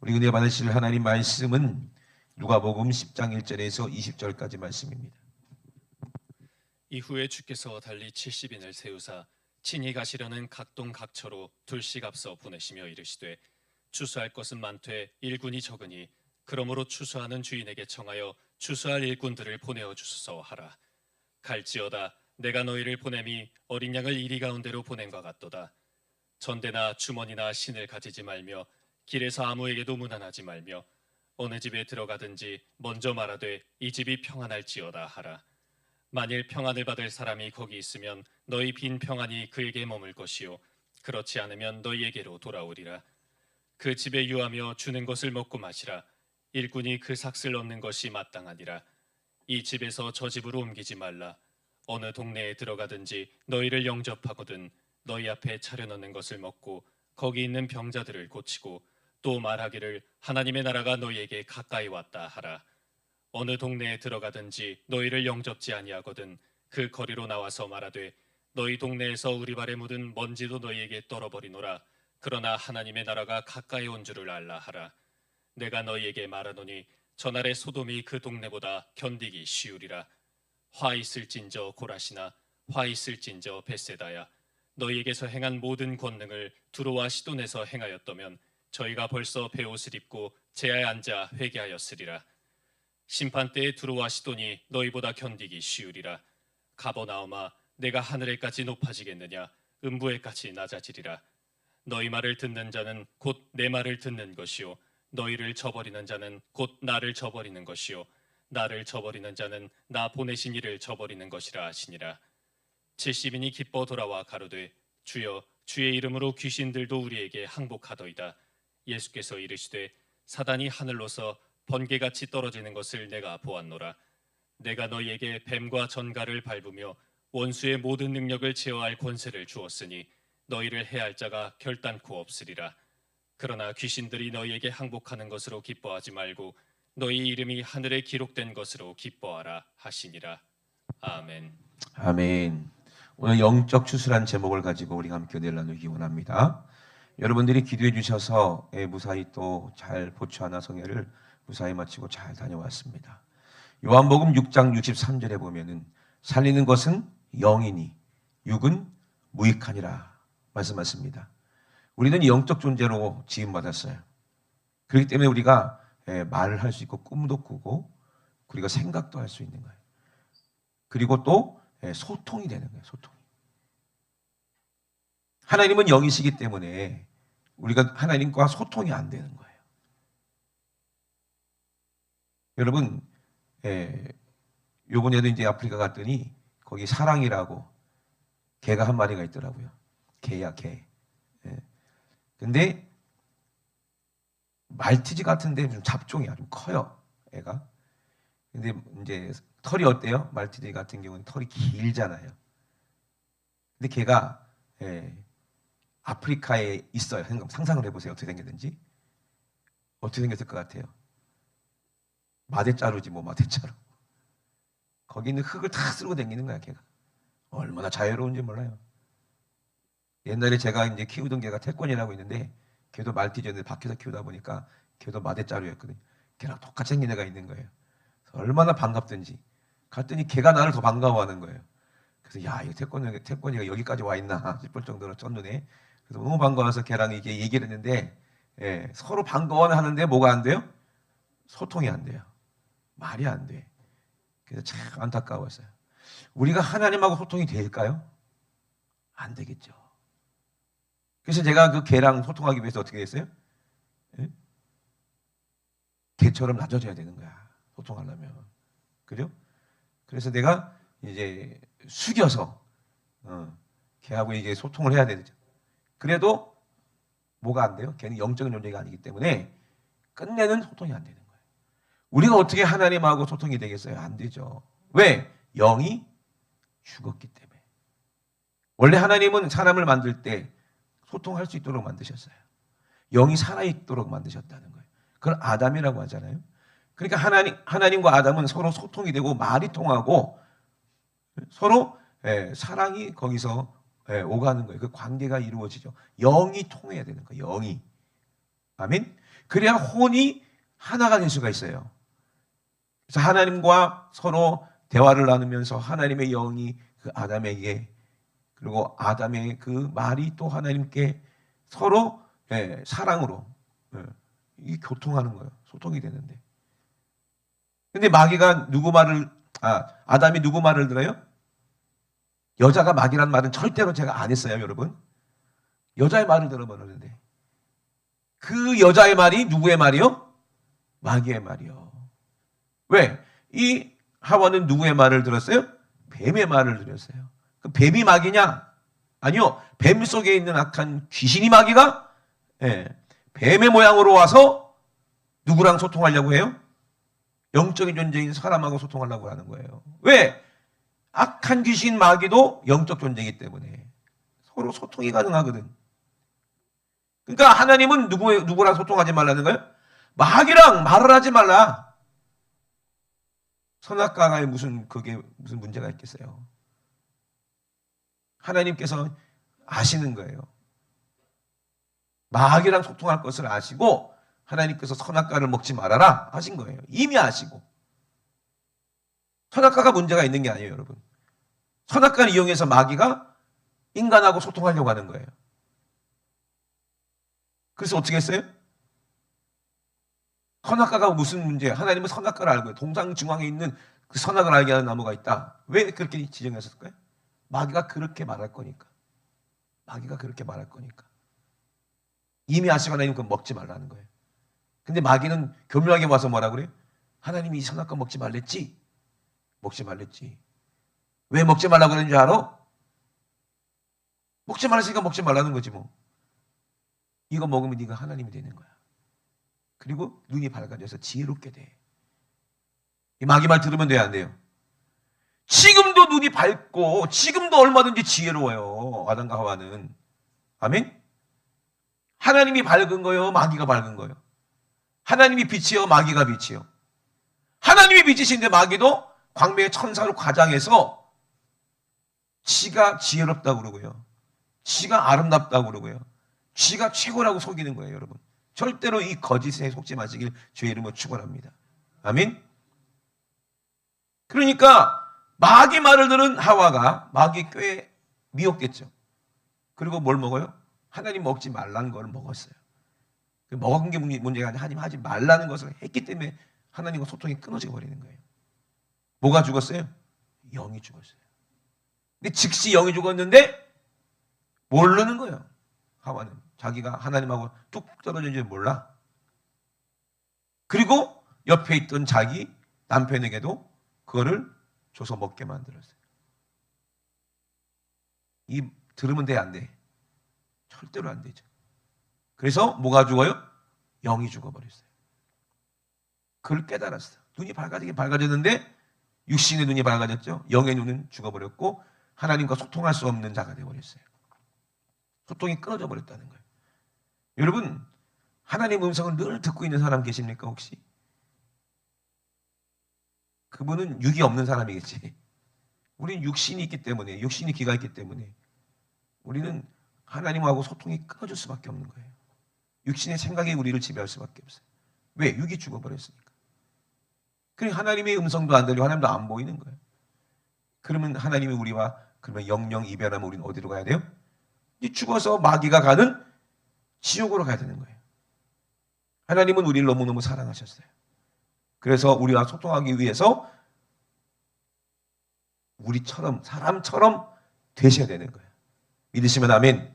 우리 은혜 받으실 하나님 말씀은 누가복음 10장 1절에서 20절까지 말씀입니다. 이후에 주께서 달리 70인을 세우사 친히 가시려는 각동 각처로 둘씩 앞서 보내시며 이르시되 추수할 것은 많되 일꾼이 적으니 그러므로 추수하는 주인에게 청하여 추수할 일꾼들을 보내어 주소서 하라. 갈지어다 내가 너희를 보냄이 어린 양을 이리 가운데로 보낸과 같도다. 전대나 주머니나 신을 가지지 말며 길에서 아무에게도 문안하지 말며 어느 집에 들어가든지 먼저 말하되 이 집이 평안할지어다 하라. 만일 평안을 받을 사람이 거기 있으면 너희 빈 평안이 그에게 머물 것이요 그렇지 않으면 너희에게로 돌아오리라. 그 집에 유하며 주는 것을 먹고 마시라. 일꾼이 그 삭슬 얻는 것이 마땅하니라. 이 집에서 저 집으로 옮기지 말라. 어느 동네에 들어가든지 너희를 영접하거든 너희 앞에 차려놓는 것을 먹고 거기 있는 병자들을 고치고 또 말하기를 하나님의 나라가 너희에게 가까이 왔다 하라. 어느 동네에 들어가든지 너희를 영접지 아니하거든 그 거리로 나와서 말하되 너희 동네에서 우리 발에 묻은 먼지도 너희에게 떨어버리노라. 그러나 하나님의 나라가 가까이 온 줄을 알라 하라. 내가 너희에게 말하노니 전날에 소돔이 그 동네보다 견디기 쉬우리라. 화 있을진저 고라시나 화 있을진저 벳세다야. 너희에게서 행한 모든 권능을 두로와 시돈에서 행하였다면 저희가 벌써 베옷을 입고 제야에 앉아 회개하였으리라. 심판때에 두로와 시돈이 너희보다 견디기 쉬우리라. 가버나움아 내가 하늘에까지 높아지겠느냐 음부에까지 낮아지리라. 너희 말을 듣는 자는 곧 내 말을 듣는 것이요 너희를 저버리는 자는 곧 나를 저버리는 것이요 나를 저버리는 자는 나 보내신 이를 저버리는 것이라 하시니라. 70인이 기뻐 돌아와 가로되 주여 주의 이름으로 귀신들도 우리에게 항복하더이다. 예수께서 이르시되 사단이 하늘로서 번개같이 떨어지는 것을 내가 보았노라. 내가 너희에게 뱀과 전갈을 밟으며 원수의 모든 능력을 제어할 권세를 주었으니 너희를 해할 자가 결단코 없으리라. 그러나 귀신들이 너희에게 항복하는 것으로 기뻐하지 말고 너희 이름이 하늘에 기록된 것으로 기뻐하라 하시니라. 아멘. 아멘. 오늘 영적 추수란 제목을 가지고 우리가 함께 은혜를 나누기 원합니다. 여러분들이 기도해 주셔서 무사히 또 잘 보초하나 성회를 무사히 마치고 잘 다녀왔습니다. 요한복음 6장 63절에 보면은 살리는 것은 영이니 육은 무익하니라 말씀하십니다. 우리는 영적 존재로 지음받았어요. 그렇기 때문에 우리가 말을 할 수 있고 꿈도 꾸고 우리가 생각도 할 수 있는 거예요. 그리고 또 소통이 되는 거예요. 소통이. 하나님은 영이시기 때문에 우리가 하나님과 소통이 안 되는 거예요. 여러분, 요번에도 이제 아프리카 갔더니 거기 사랑이라고 개가 한 마리가 있더라고요. 개야, 개. 근데 말티즈 같은데 좀 잡종이야. 좀 커요. 애가. 근데 이제 털이 어때요? 말티즈 같은 경우는 털이 길잖아요. 근데 걔가 아프리카에 있어요. 상상을 해보세요. 어떻게 생겼는지. 어떻게 생겼을 것 같아요? 마대자루지 뭐 마대자루. 거기 있는 흙을 다 쓸고 다니는 거야 걔가. 얼마나 자유로운지 몰라요. 옛날에 제가 이제 키우던 개가 태권이라고 있는데 걔도 말티즈였는데 밖에서 키우다 보니까 걔도 마대자루였거든요. 걔랑 똑같이 생긴 애가 있는 거예요. 얼마나 반갑든지. 갔더니 걔가 나를 더 반가워하는 거예요. 그래서 야, 이거 태권이가 여기까지 와 있나 싶을 정도로 첫눈에. 그래서 너무 반가워서 걔랑 이게 얘기를 했는데 서로 반가워는 하는데 뭐가 안 돼요? 소통이 안 돼요. 말이 안 돼. 그래서 참 안타까웠어요. 우리가 하나님하고 소통이 될까요? 안 되겠죠. 그래서 제가 그 개랑 소통하기 위해서 어떻게 했어요? 개처럼 낮아져야 되는 거야. 소통하려면. 그죠? 그래서 내가 이제 숙여서 걔하고 이게 소통을 해야 되죠. 그래도 뭐가 안 돼요? 걔는 영적인 존재가 아니기 때문에 끝내는 소통이 안 되는 거예요. 우리가 어떻게 하나님하고 소통이 되겠어요? 안 되죠. 왜? 영이 죽었기 때문에. 원래 하나님은 사람을 만들 때 소통할 수 있도록 만드셨어요. 영이 살아있도록 만드셨다는 거예요. 그걸 아담이라고 하잖아요. 그러니까 하나님과 아담은 서로 소통이 되고 말이 통하고 서로 사랑이 거기서 오가는 거예요. 그 관계가 이루어지죠. 영이 통해야 되는 거예요. 영이. 아멘. 그래야 혼이 하나가 될 수가 있어요. 그래서 하나님과 서로 대화를 나누면서 하나님의 영이 그 아담에게, 그리고 아담의 그 말이 또 하나님께 서로 사랑으로 이 교통하는 거예요. 소통이 되는데. 근데 마귀가 아담이 누구 말을 들어요? 여자가 마귀란 말은 절대로 제가 안 했어요, 여러분. 여자의 말을 들어버렸는데 그 여자의 말이 누구의 말이요? 마귀의 말이요. 왜? 이 하와는 누구의 말을 들었어요? 뱀의 말을 들었어요. 그 뱀이 마귀냐? 아니요. 뱀 속에 있는 악한 귀신이 마귀가 뱀의 모양으로 와서 누구랑 소통하려고 해요? 영적인 존재인 사람하고 소통하려고 하는 거예요. 왜? 악한 귀신 마귀도 영적 존재이기 때문에 서로 소통이 가능하거든. 그러니까 하나님은 누구랑 소통하지 말라는 거예요? 마귀랑 말을 하지 말라. 선악과가 그게 무슨 문제가 있겠어요? 하나님께서 아시는 거예요. 마귀랑 소통할 것을 아시고 하나님께서 선악과를 먹지 말아라 하신 거예요. 이미 아시고. 선악과가 문제가 있는 게 아니에요, 여러분. 선악과를 이용해서 마귀가 인간하고 소통하려고 하는 거예요. 그래서 어떻게 했어요? 선악과가 무슨 문제예요? 하나님은 선악과를 알고요. 동상 중앙에 있는 그 선악을 알게 하는 나무가 있다. 왜 그렇게 지정했을까요? 마귀가 그렇게 말할 거니까. 마귀가 그렇게 말할 거니까. 이미 아시고 하나님 그거 먹지 말라는 거예요. 근데 마귀는 교묘하게 와서 뭐라 그래요? 하나님이 이 선악과 먹지 말랬지? 먹지 말랬지. 왜 먹지 말라고 그러는 줄 알아? 먹지 말았으니까 먹지 말라는 거지 뭐. 이거 먹으면 네가 하나님이 되는 거야. 그리고 눈이 밝아져서 지혜롭게 돼. 이 마귀 말 들으면 돼요, 안 돼요? 지금도 눈이 밝고 지금도 얼마든지 지혜로워요. 아담과 하와는. 아멘? 하나님이 밝은 거요, 마귀가 밝은 거요. 하나님이 빛이요, 마귀가 빛이요. 하나님이 빛이신데 마귀도 광명의 천사로 과장해서 지가 지혜롭다고 그러고요. 지가 아름답다고 그러고요. 지가 최고라고 속이는 거예요, 여러분. 절대로 이 거짓에 속지 마시길 주의 이름으로 축원합니다. 아멘? 그러니까 마귀 말을 들은 하와가 마귀 꽤 미혹됐죠. 그리고 뭘 먹어요? 하나님 먹지 말라는 걸 먹었어요. 먹은 게 문제가 아니라 하나님 하지 말라는 것을 했기 때문에 하나님과 소통이 끊어져 버리는 거예요. 뭐가 죽었어요? 영이 죽었어요. 근데 즉시 영이 죽었는데 모르는 거예요. 하와는 자기가 하나님하고 뚝 떨어진 줄 몰라. 그리고 옆에 있던 자기 남편에게도 그거를 줘서 먹게 만들었어요. 이 들으면 돼, 안 돼? 절대로 안 되죠. 그래서 뭐가 죽어요? 영이 죽어버렸어요. 그걸 깨달았어요. 눈이 밝아지긴 밝아졌는데 육신의 눈이 밝아졌죠. 영의 눈은 죽어버렸고 하나님과 소통할 수 없는 자가 되어버렸어요. 소통이 끊어져 버렸다는 거예요. 여러분, 하나님 음성을 늘 듣고 있는 사람 계십니까 혹시? 그분은 육이 없는 사람이겠지. 우리는 육신이 있기 때문에, 육신이 기가 있기 때문에 우리는 하나님하고 소통이 끊어질 수밖에 없는 거예요. 육신의 생각이 우리를 지배할 수밖에 없어요. 왜? 육이 죽어버렸으니까. 그러니까 하나님의 음성도 안 들리고 하나님도 안 보이는 거예요. 그러면 하나님이 우리와 그러면 영영 이별하면 우리는 어디로 가야 돼요? 죽어서 마귀가 가는 지옥으로 가야 되는 거예요. 하나님은 우리를 너무너무 사랑하셨어요. 그래서 우리와 소통하기 위해서 우리처럼 사람처럼 되셔야 되는 거예요. 믿으시면 아멘.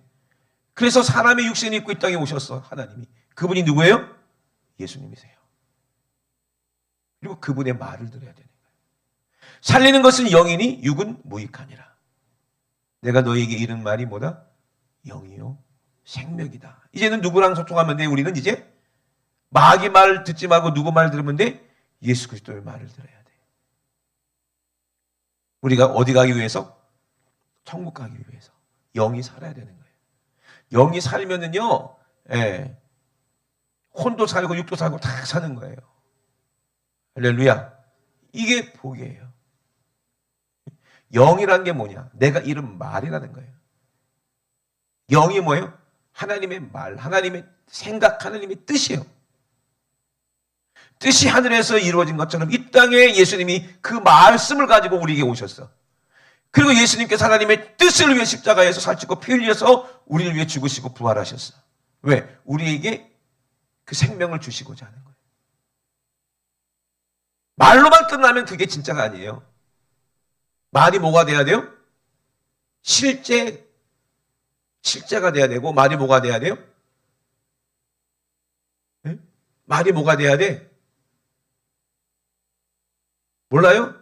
그래서 사람의 육신을 입고 이 땅에 오셨어. 하나님이. 그분이 누구예요? 예수님이세요. 그리고 그분의 말을 들어야 되는 거예요. 살리는 것은 영이니 육은 무익하니라. 내가 너에게 이른 말이 뭐다? 영이요 생명이다. 이제는 누구랑 소통하면 돼? 우리는 이제 마귀 말 듣지 말고 누구 말 들으면 돼? 예수 그리스도의 말을 들어야 돼. 우리가 어디 가기 위해서? 천국 가기 위해서. 영이 살아야 되는 거예요. 영이 살면은요, 혼도 살고 육도 살고 다 사는 거예요. 할렐루야. 이게 복이에요. 영이란 게 뭐냐? 내가 이른 말이라는 거예요. 영이 뭐예요? 하나님의 말, 하나님의 생각, 하나님의 뜻이에요. 뜻이 하늘에서 이루어진 것처럼 이 땅에 예수님이 그 말씀을 가지고 우리에게 오셨어. 그리고 예수님께서 하나님의 뜻을 위해 십자가에서 살찌고 피 흘려서 우리를 위해 죽으시고 부활하셨어. 왜? 우리에게 그 생명을 주시고자 하는 거예요. 말로만 끝나면 그게 진짜가 아니에요. 말이 뭐가 돼야 돼요? 실제가 돼야 되고, 말이 뭐가 돼야 돼요? 네? 말이 뭐가 돼야 돼? 몰라요?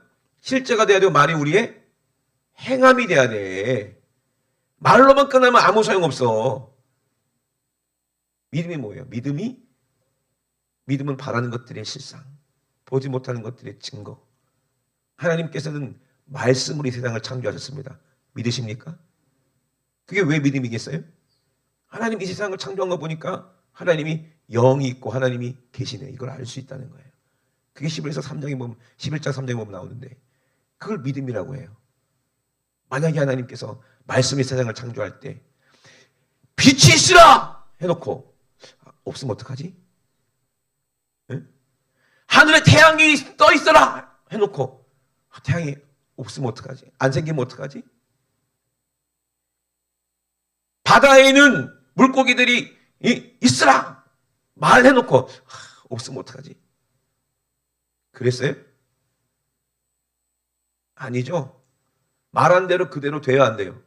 실제가 돼야 되고, 말이 우리의 행함이 돼야 돼. 말로만 끝나면 아무 소용없어. 믿음이 뭐예요? 믿음은 바라는 것들의 실상, 보지 못하는 것들의 증거. 하나님께서는 말씀으로 이 세상을 창조하셨습니다. 믿으십니까? 그게 왜 믿음이겠어요? 하나님 이 세상을 창조한 거 보니까 하나님이 영이 있고 하나님이 계시네. 이걸 알 수 있다는 거예요. 그게 11장 3장에 보면, 11장 3장에 보면 나오는데, 그걸 믿음이라고 해요. 만약에 하나님께서 말씀의 세상을 창조할 때 빛이 있으라 해놓고 없으면 어떡하지? 네? 하늘에 태양이 떠 있어라 해놓고 태양이 없으면 어떡하지? 안 생기면 어떡하지? 바다에는 물고기들이 있으라 말해놓고 없으면 어떡하지? 그랬어요? 아니죠. 말한 대로 그대로 돼야 안 돼요.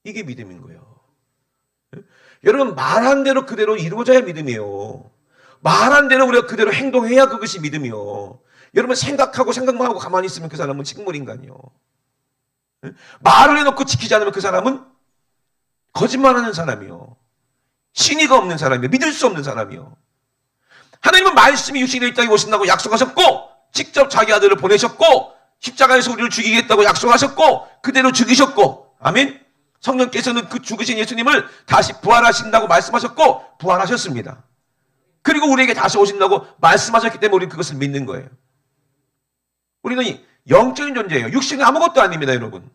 이게 믿음인 거예요. 여러분, 말한 대로 그대로 이루어져야 믿음이에요. 말한 대로 우리가 그대로 행동해야 그것이 믿음이요. 여러분, 생각만 하고 가만히 있으면 그 사람은 식물인간이요. 말을 해놓고 지키지 않으면 그 사람은 거짓말하는 사람이요. 신의가 없는 사람이요. 믿을 수 없는 사람이요. 하나님은 말씀이 육신이 이 땅에 오신다고 약속하셨고, 직접 자기 아들을 보내셨고, 십자가에서 우리를 죽이겠다고 약속하셨고, 그대로 죽이셨고, 아멘? 성령께서는 그 죽으신 예수님을 다시 부활하신다고 말씀하셨고, 부활하셨습니다. 그리고 우리에게 다시 오신다고 말씀하셨기 때문에 우리는 그것을 믿는 거예요. 우리는 영적인 존재예요. 육신은 아무것도 아닙니다, 여러분.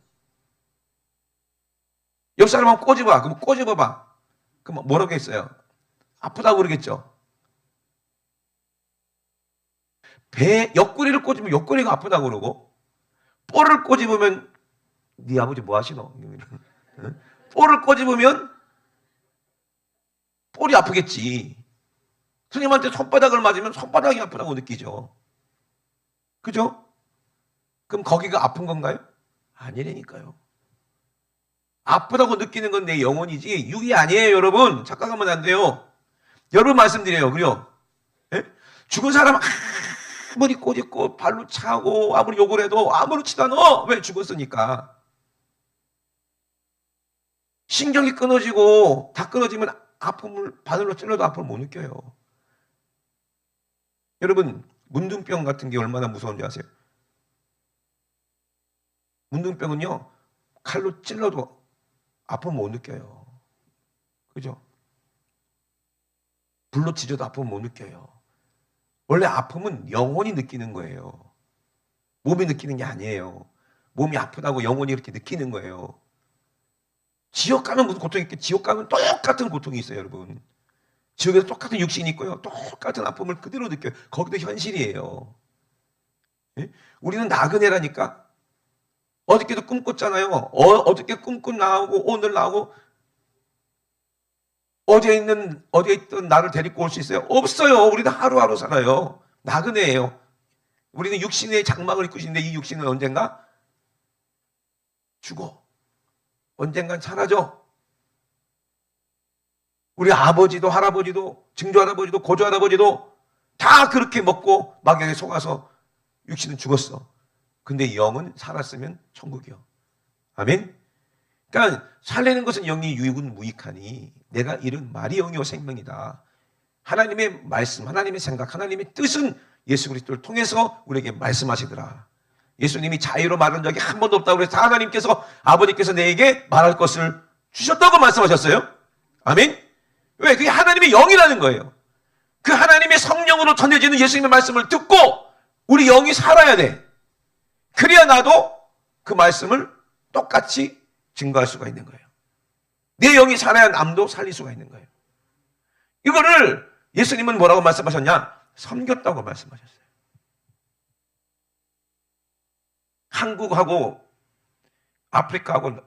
옆 사람 한번 꼬집어. 그럼 꼬집어봐. 그럼 뭐라고 했어요? 아프다고 그러겠죠? 배 옆구리를 꼬집으면 옆구리가 아프다고 그러고, 뿔을 꼬집으면 네 아버지 뭐 하시노? 뿔을 꼬집으면 뿔이 아프겠지. 스님한테 손바닥을 맞으면 손바닥이 아프다고 느끼죠. 그죠? 그럼 거기가 아픈 건가요? 아니라니까요. 아프다고 느끼는 건 내 영혼이지 육이 아니에요, 여러분. 착각하면 안 돼요. 여러분 말씀드려요. 그래요? 예? 죽은 사람 아무리 꼬집고 발로 차고 아무리 욕을 해도 아무렇지도 않아. 왜? 죽었으니까. 신경이 끊어지고 다 끊어지면 아픔을 바늘로 찔러도 아픔을 못 느껴요. 여러분, 문둥병 같은 게 얼마나 무서운지 아세요? 문둥병은요, 칼로 찔러도 아픔을 못 느껴요. 그죠? 불로 찢어도 아픔을 못 느껴요. 원래 아픔은 영혼이 느끼는 거예요. 몸이 느끼는 게 아니에요. 몸이 아프다고 영혼이 이렇게 느끼는 거예요. 지옥 가면 무슨 고통이 있겠지? 지옥 가면 똑같은 고통이 있어요, 여러분. 지옥에서 똑같은 육신이 있고요. 똑같은 아픔을 그대로 느껴요. 거기도 현실이에요. 예? 우리는 나그네라니까. 어저께도 꿈꿨잖아요. 어저께 꿈꾼 나오고 오늘 나오고 어디에 있던 나를 데리고 올 수 있어요? 없어요. 우리는 하루하루 살아요. 나그네예요. 우리는 육신의 장막을 입고 있는데 이 육신은 언젠가 죽어. 언젠간 사라져. 우리 아버지도 할아버지도 증조할아버지도 고조할아버지도 다 그렇게 먹고 막역에 속아서 육신은 죽었어. 근데 영은 살았으면 천국이요. 아멘? 그러니까 살리는 것은 영이 육은 무익하니 내가 이른 말이 영이요 생명이다. 하나님의 말씀, 하나님의 생각, 하나님의 뜻은 예수 그리스도를 통해서 우리에게 말씀하시더라. 예수님이 자유로 말한 적이 한 번도 없다고 그래서 하나님께서 아버지께서 내게 말할 것을 주셨다고 말씀하셨어요. 아멘? 왜? 그게 하나님의 영이라는 거예요. 그 하나님의 성령으로 전해지는 예수님의 말씀을 듣고 우리 영이 살아야 돼. 그래야 나도 그 말씀을 똑같이 증거할 수가 있는 거예요. 내 영이 살아야 남도 살릴 수가 있는 거예요. 이거를 예수님은 뭐라고 말씀하셨냐? 섬겼다고 말씀하셨어요. 한국하고 아프리카하고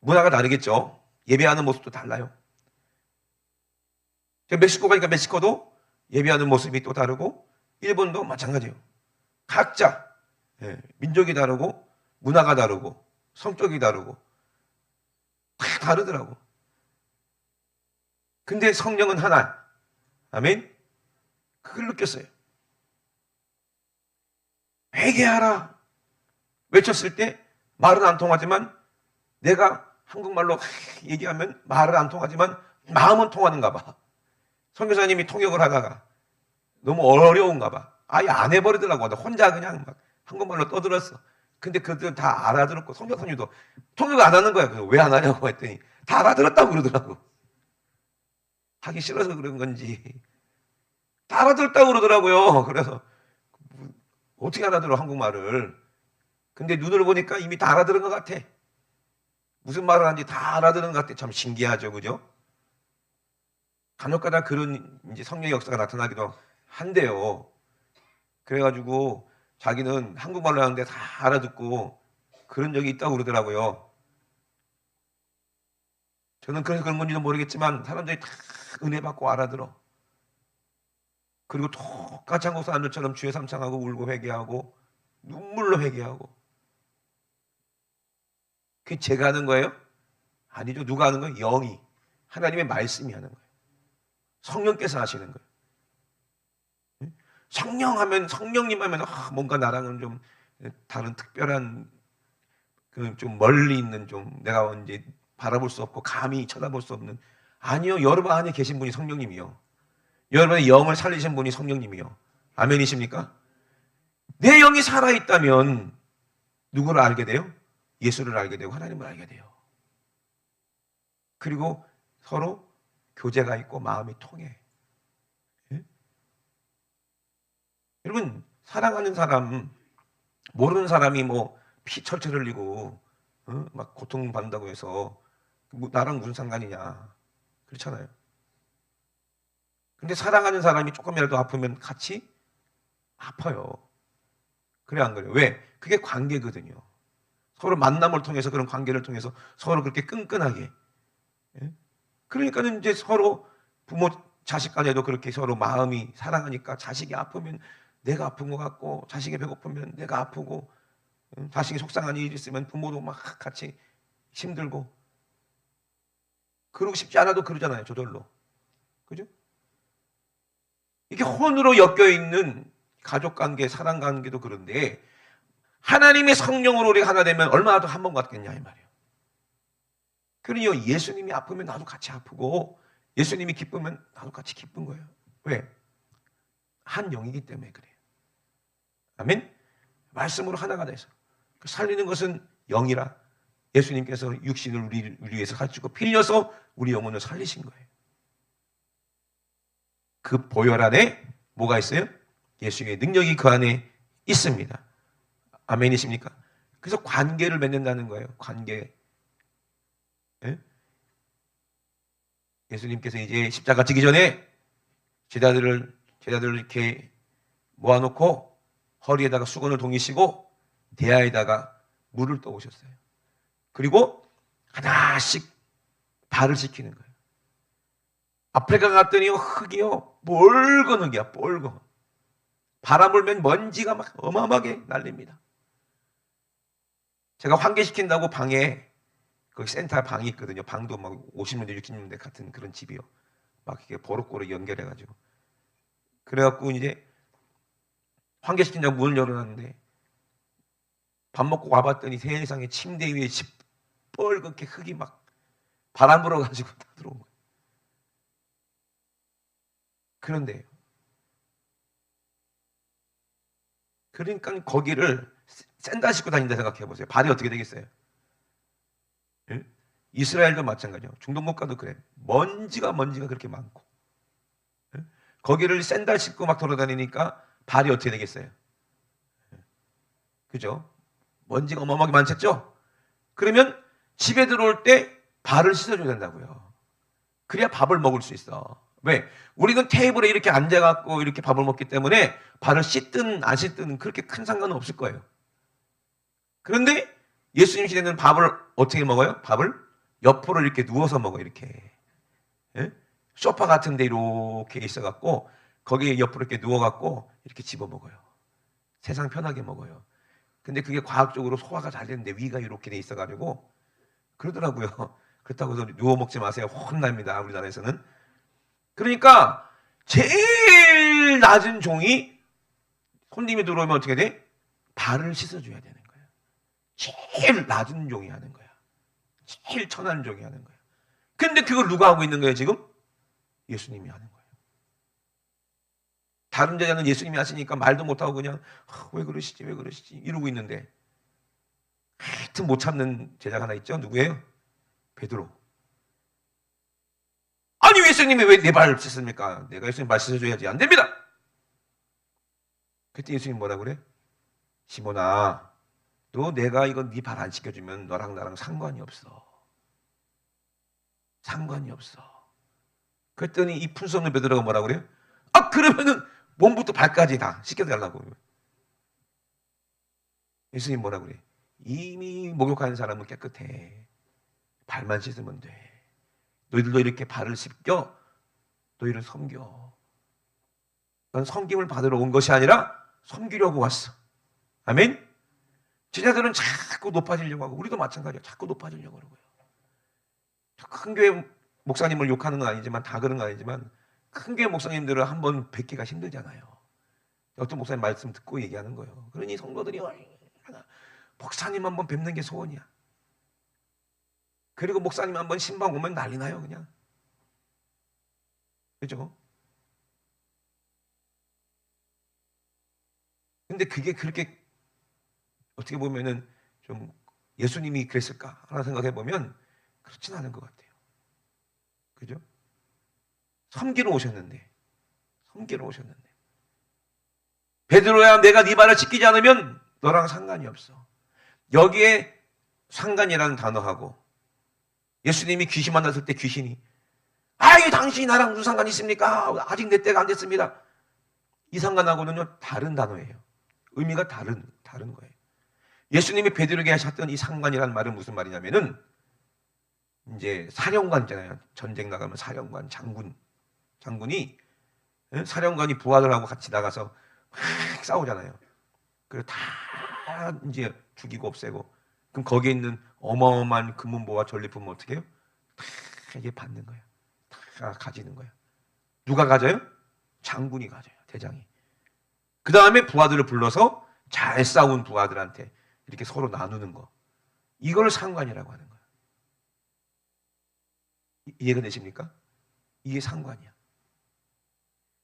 문화가 다르겠죠. 예배하는 모습도 달라요. 제가 멕시코 가니까 멕시코도 예배하는 모습이 또 다르고, 일본도 마찬가지예요. 각자 민족이 다르고 문화가 다르고 성격이 다르고 다 다르더라고. 근데 성령은 하나. 아멘. 그걸 느꼈어요. 회개하라 외쳤을 때 말은 안 통하지만, 내가 한국말로 얘기하면 말은 안 통하지만 마음은 통하는가 봐. 선교사님이 통역을 하다가 너무 어려운가 봐. 아예 안 해버리더라고. 혼자 그냥 막 한국말로 떠들었어. 근데 그들 다 알아들었고, 선교사님도 통역 안 하는 거야. 그래서 왜 안 하냐고 했더니 다 알아들었다고 그러더라고. 하기 싫어서 그런 건지 다 알아들었다고 그러더라고요. 그래서 어떻게 알아들어 한국말을. 근데 눈을 보니까 이미 다 알아들은 것 같아. 무슨 말을 하는지 다 알아들은 것 같아. 참 신기하죠, 그죠? 간혹가다 그런 이제 성령의 역사가 나타나기도 한데요. 그래가지고 자기는 한국말로 하는데 다 알아듣고 그런 적이 있다고 그러더라고요. 저는 그래서 그런 건지도 모르겠지만 사람들이 다 은혜 받고 알아들어. 그리고 똑같이 한국 사람들처럼 주의 삼창하고 울고 회개하고 눈물로 회개하고. 그게 제가 하는 거예요? 아니죠. 누가 하는 거예요? 영이. 하나님의 말씀이 하는 거예요. 성령께서 하시는 거예요. 성령 하면, 성령님 하면 뭔가 나랑은 좀 다른 특별한, 좀 멀리 있는, 좀 내가 이제 바라볼 수 없고 감히 쳐다볼 수 없는. 아니요. 여러분 안에 계신 분이 성령님이요. 여러분의 영을 살리신 분이 성령님이요. 아멘이십니까? 내 영이 살아있다면 누구를 알게 돼요? 예수를 알게 되고 하나님을 알게 돼요. 그리고 서로 교제가 있고 마음이 통해. 예? 여러분, 사랑하는 사람, 모르는 사람이 뭐 피 철철 흘리고 막 고통받는다고 해서 나랑 무슨 상관이냐, 그렇잖아요. 근데 사랑하는 사람이 조금이라도 아프면 같이 아파요. 그래 안 그래요? 왜? 그게 관계거든요. 서로 만남을 통해서, 그런 관계를 통해서 서로 그렇게 끈끈하게. 예? 그러니까는 이제 서로 부모 자식 간에도 그렇게 서로 마음이 사랑하니까, 자식이 아프면 내가 아픈 것 같고, 자식이 배고프면 내가 아프고, 자식이 속상한 일이 있으면 부모도 막 같이 힘들고. 그러고 싶지 않아도 그러잖아요, 저절로. 그죠? 이게 혼으로 엮여 있는 가족 관계, 사랑 관계도 그런데, 하나님의 성령으로 우리가 하나 되면 얼마나 더 한 번 같겠냐 이 말이에요. 그러니요, 예수님이 아프면 나도 같이 아프고, 예수님이 기쁘면 나도 같이 기쁜 거예요. 왜? 한 영이기 때문에 그래요. 아멘? 말씀으로 하나가 돼서. 살리는 것은 영이라 예수님께서 육신을 우리 위해서 가지고 빌려서 우리 영혼을 살리신 거예요. 그 보혈 안에 뭐가 있어요? 예수의 능력이 그 안에 있습니다. 아멘이십니까? 그래서 관계를 맺는다는 거예요. 관계. 예? 예수님께서 이제 십자가 지기 전에 제자들을 이렇게 모아놓고 허리에다가 수건을 동이시고 대야에다가 물을 떠오셨어요. 그리고 하나씩 발을 씻기는 거예요. 아프리카 갔더니 흙이요, 뻘건 흙이야, 뻘건. 바람 불면 먼지가 막 어마어마하게 날립니다. 제가 환기시킨다고 방에, 거기 센터 방이 있거든요. 방도 막 50년대, 60년대 같은 그런 집이요. 막 이렇게 보록보록 연결해가지고. 그래갖고 이제 환기시킨다고 문을 열어놨는데, 밥 먹고 와봤더니 세상에 침대 위에 시뻘겋게 흙이 막 바람 불어가지고 다 들어온 거예요. 그런데 그러니까 거기를 샌들 신고 다닌다 생각해 보세요. 발이 어떻게 되겠어요? 예? 이스라엘도 마찬가지요. 중동 국가도 그래. 먼지가 그렇게 많고, 예? 거기를 샌들 신고 막 돌아다니니까 발이 어떻게 되겠어요? 예? 그죠? 먼지가 어마어마하게 많겠죠? 그러면 집에 들어올 때 발을 씻어줘야 된다고요. 그래야 밥을 먹을 수 있어. 왜? 우리는 테이블에 이렇게 앉아갖고 이렇게 밥을 먹기 때문에 발을 씻든 안 씻든 그렇게 큰 상관은 없을 거예요. 그런데 예수님 시대는 밥을 어떻게 먹어요? 밥을 옆으로 이렇게 누워서 먹어요. 이렇게. 예? 소파 같은 데 이렇게 있어갖고 거기에 옆으로 이렇게 누워갖고 이렇게 집어 먹어요. 세상 편하게 먹어요. 근데 그게 과학적으로 소화가 잘 되는데 위가 이렇게 돼 있어가지고 그러더라고요. 그렇다고 해서 누워 먹지 마세요. 혼납니다. 우리나라에서는. 그러니까 제일 낮은 종이 손님이 들어오면 어떻게 돼? 발을 씻어줘야 되는 거예요. 제일 낮은 종이 하는 거야. 제일 천한 종이 하는 거야. 근데 그걸 누가 하고 있는 거예요 지금? 예수님이 하는 거예요. 다른 제자는 예수님이 하시니까 말도 못하고 그냥 왜 그러시지 왜 그러시지 이러고 있는데 하여튼 못 참는 제자가 하나 있죠. 누구예요? 베드로. 아니 예수님이 왜 내 발을 씻습니까? 내가 예수님 발 씻어줘야지. 안 됩니다. 그때 예수님 뭐라 그래? 시몬아, 너 내가 이거 네 발 안 씻겨주면 너랑 나랑 상관이 없어. 상관이 없어. 그랬더니 이 품수 없는 베드로가 뭐라 그래요? 아 그러면은 몸부터 발까지 다 씻겨달라고. 예수님 뭐라 그래? 이미 목욕하는 사람은 깨끗해. 발만 씻으면 돼. 너희들도 이렇게 발을 씻겨 너희를 섬겨. 넌 섬김을 받으러 온 것이 아니라 섬기려고 왔어. 아멘? 제자들은 자꾸 높아지려고 하고 우리도 마찬가지야. 자꾸 높아지려고 그러고요. 큰 교회 목사님을 욕하는 건 아니지만 다 그런 건 아니지만 큰 교회 목사님들은 한번 뵙기가 힘들잖아요. 어떤 목사님 말씀 듣고 얘기하는 거예요. 그러니 성도들이 목사님 한번 뵙는 게 소원이야. 그리고 목사님 한번 신방 오면 난리 나요 그냥. 그죠? 근데 그게 그렇게 어떻게 보면은 좀 예수님이 그랬을까 하나 생각해 보면 그렇진 않은 것 같아요. 그죠? 섬기러 오셨는데 베드로야 내가 네 발을 씻기지 않으면 너랑 상관이 없어. 여기에 상관이라는 단어하고 예수님이 귀신 만났을 때 귀신이 아이 당신이 나랑 무슨 상관이 있습니까? 아직 내 때가 안 됐습니다. 이 상관하고는요 다른 단어예요. 의미가 다른 거예요. 예수님이 베드로에게 하셨던 이 상관이라는 말은 무슨 말이냐면은 이제 사령관 있잖아요. 전쟁 나가면 사령관, 장군이 사령관이 부하들하고 같이 나가서 막 싸우잖아요. 그래서 다 이제 죽이고 없애고 그럼 거기에 있는 어마어마한 금은보와 전리품은 어떻게 해요? 다 이게 받는 거예요. 다 가지는 거예요. 누가 가져요? 장군이 가져요. 대장이. 그 다음에 부하들을 불러서 잘 싸운 부하들한테 이렇게 서로 나누는 거. 이걸 상관이라고 하는 거예요. 이해가 되십니까? 이게 상관이야.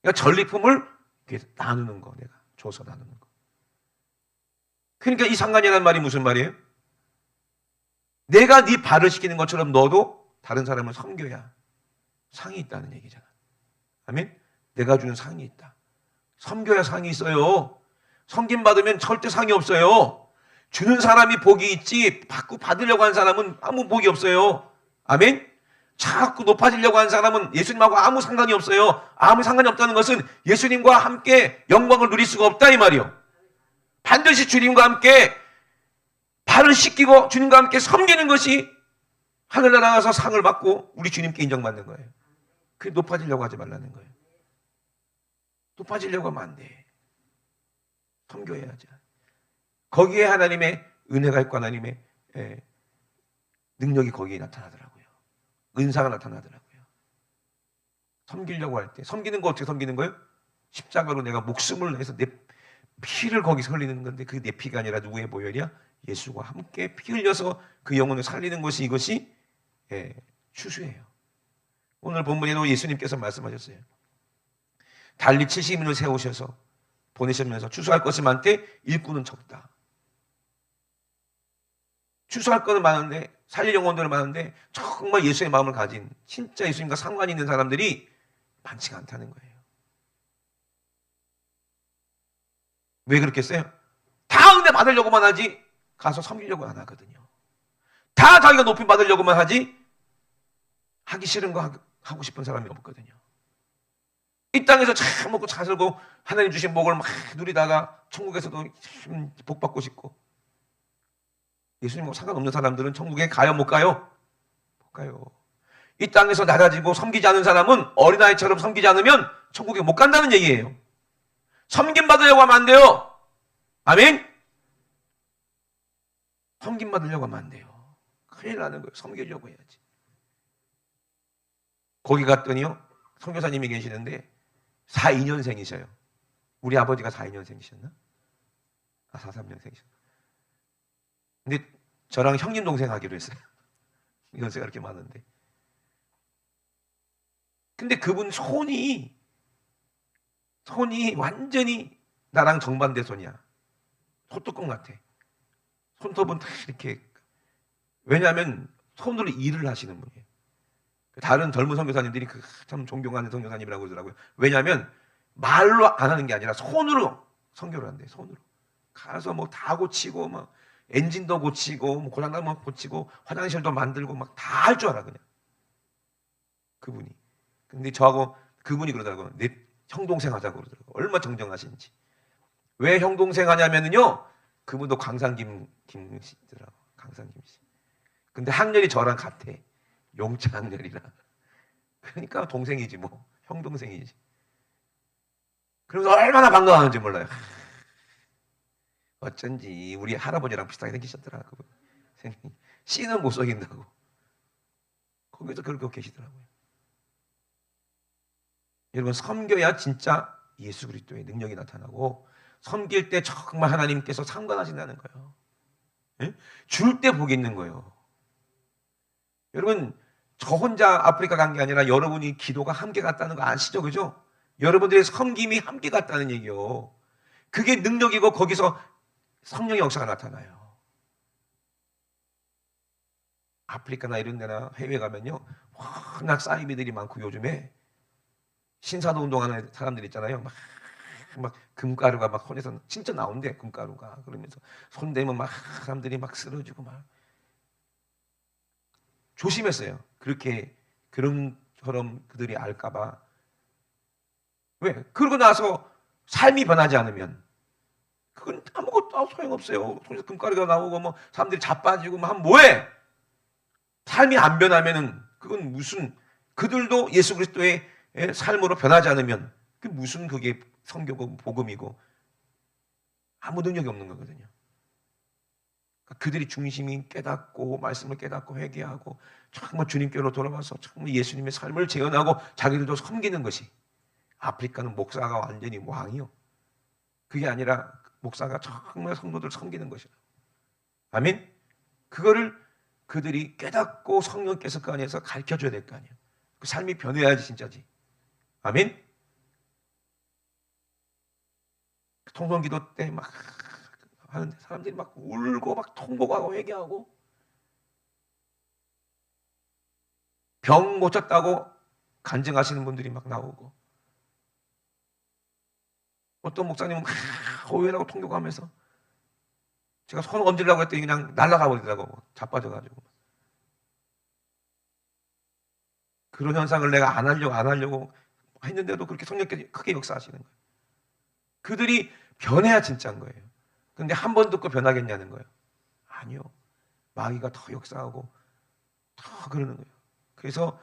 그러니까 전리품을 이렇게 나누는 거, 내가 줘서 나누는 거. 그러니까 이 상관이라는 말이 무슨 말이에요? 내가 네 발을 씻기는 것처럼 너도 다른 사람을 섬겨야 상이 있다는 얘기잖아. 아멘? 내가 주는 상이 있다. 섬겨야 상이 있어요. 섬김 받으면 절대 상이 없어요. 주는 사람이 복이 있지 받으려고 하는 사람은 아무 복이 없어요. 아멘? 자꾸 높아지려고 하는 사람은 예수님하고 아무 상관이 없어요. 아무 상관이 없다는 것은 예수님과 함께 영광을 누릴 수가 없다 이 말이요. 반드시 주님과 함께 발을 씻기고 주님과 함께 섬기는 것이 하늘나라 가서 상을 받고 우리 주님께 인정받는 거예요. 그게 높아지려고 하지 말라는 거예요. 높아지려고 하면 안 돼. 섬겨야지. 거기에 하나님의 은혜가 있고 하나님의 능력이 거기에 나타나더라고요. 은사가 나타나더라고요. 섬기려고 할 때. 섬기는 거 어떻게 섬기는 거예요? 십자가로 내가 목숨을 내서 내 피를 거기서 흘리는 건데 그게 내 피가 아니라 누구의 보혈이야? 예수와 함께 피 흘려서 그 영혼을 살리는 것이 이것이 추수예요. 오늘 본문에도 예수님께서 말씀하셨어요. 달리 70인을 세우셔서 보내시면서 추수할 것이 많되 일꾼은 적다. 추수할 것은 많은데 살릴 영혼들은 많은데 정말 예수의 마음을 가진 진짜 예수님과 상관이 있는 사람들이 많지가 않다는 거예요. 왜 그렇겠어요? 다 은혜 받으려고만 하지 가서 섬기려고 안 하거든요. 다 자기가 높임 받으려고만 하지 하기 싫은 거 하고 싶은 사람이 없거든요. 이 땅에서 잘 먹고 잘 살고 하나님 주신 복을 막 누리다가 천국에서도 복 받고 싶고, 예수님하고 상관없는 사람들은 천국에 가요 못 가요? 못 가요. 이 땅에서 낮아지고 섬기지 않은 사람은 어린아이처럼 섬기지 않으면 천국에 못 간다는 얘기예요. 섬김 받으려고 하면 안 돼요. 아멘? 섬김 받으려고 하면 안 돼요. 큰일 나는 거예요. 섬기려고 해야지. 거기 갔더니요, 선교사님이 계시는데 42년생이셔요. 우리 아버지가 42년생이셨나? 43년생이셨나? 근데 저랑 형님 동생 하기로 했어요. 연세가 그렇게 많은데. 근데 그분 손이 완전히 나랑 정반대 손이야. 소뚜껑 같아. 손톱은 다 이렇게. 왜냐하면 손으로 일을 하시는 분이에요. 다른 젊은 선교사님들이 참 존경하는 선교사님이라고 그러더라고요. 왜냐하면 말로 안 하는 게 아니라 손으로 선교를 한대요. 손으로. 가서 뭐 다 고치고 막 엔진도 고치고 뭐 고장나면 고치고 화장실도 만들고 막 다 할 줄 알아 그냥. 그분이. 근데 저하고 그분이 그러더라고요. 내 형동생 하자고 그러더라고요. 얼마나 정정하신지. 왜 형동생 하냐면은요. 그분도 강상김 씨더라고. 강상김 씨. 근데 학렬이 저랑 같아. 용차 학렬이라. 그러니까 동생이지 뭐. 형 동생이지. 그러면서 얼마나 반가워하는지 몰라요. 어쩐지 우리 할아버지랑 비슷하게 생기셨더라. 그분. 씨는 못 속인다고. 거기서 그렇게 계시더라고요. 여러분, 섬겨야 진짜 예수 그리스도의 능력이 나타나고, 섬길 때 정말 하나님께서 상관하신다는 거예요. 예? 줄 때 복이 있는 거예요. 여러분, 저 혼자 아프리카 간 게 아니라 여러분이 기도가 함께 갔다는 거 아시죠? 그죠? 여러분들의 섬김이 함께 갔다는 얘기요. 그게 능력이고 거기서 성령의 역사가 나타나요. 아프리카나 이런 데나 해외 가면요. 워낙 사이비들이 많고 요즘에 신사도 운동하는 사람들 있잖아요. 막 금가루가 막 손에서 진짜 나온대. 금가루가. 그러면서 손 대면 막 사람들이 막 쓰러지고 막. 조심했어요. 그런 처럼 그들이 알까봐. 왜? 그러고 나서 삶이 변하지 않으면 그건 아무것도 소용없어요. 손에서 금가루가 나오고 뭐 사람들이 자빠지고 뭐 하면 뭐해? 삶이 안 변하면은 그건 무슨, 그들도 예수 그리스도의 삶으로 변하지 않으면 그 무슨 그게 성교고 복음이고 아무 능력이 없는 거거든요. 그들이 중심이 깨닫고 말씀을 깨닫고 회개하고 정말 주님께로 돌아와서 정말 예수님의 삶을 재현하고 자기들도 섬기는 것이, 아프리카는 목사가 완전히 왕이요. 그게 아니라 목사가 정말 성도들 섬기는 것이라. 아멘. 그거를 그들이 깨닫고 성령께서 그 안에서 가르쳐줘야 될 거 아니에요. 그 삶이 변해야지 진짜지. 아멘. 통성기도 때 막 하는데 사람들이 막 울고 막 통곡하고 회개하고, 병 고쳤다고 간증하시는 분들이 막 나오고, 어떤 목사님은 호회라고 통곡하면서 제가 손 얹으려고 했더니 그냥 날아가 버리더라고. 자빠져가지고. 그런 현상을 내가 안 하려고 했는데도 그렇게 성령께서 크게 역사하시는 거예요. 그들이 변해야 진짜인 거예요. 근데 한 번 듣고 변하겠냐는 거예요. 아니요. 마귀가 더 역사하고 더 그러는 거예요. 그래서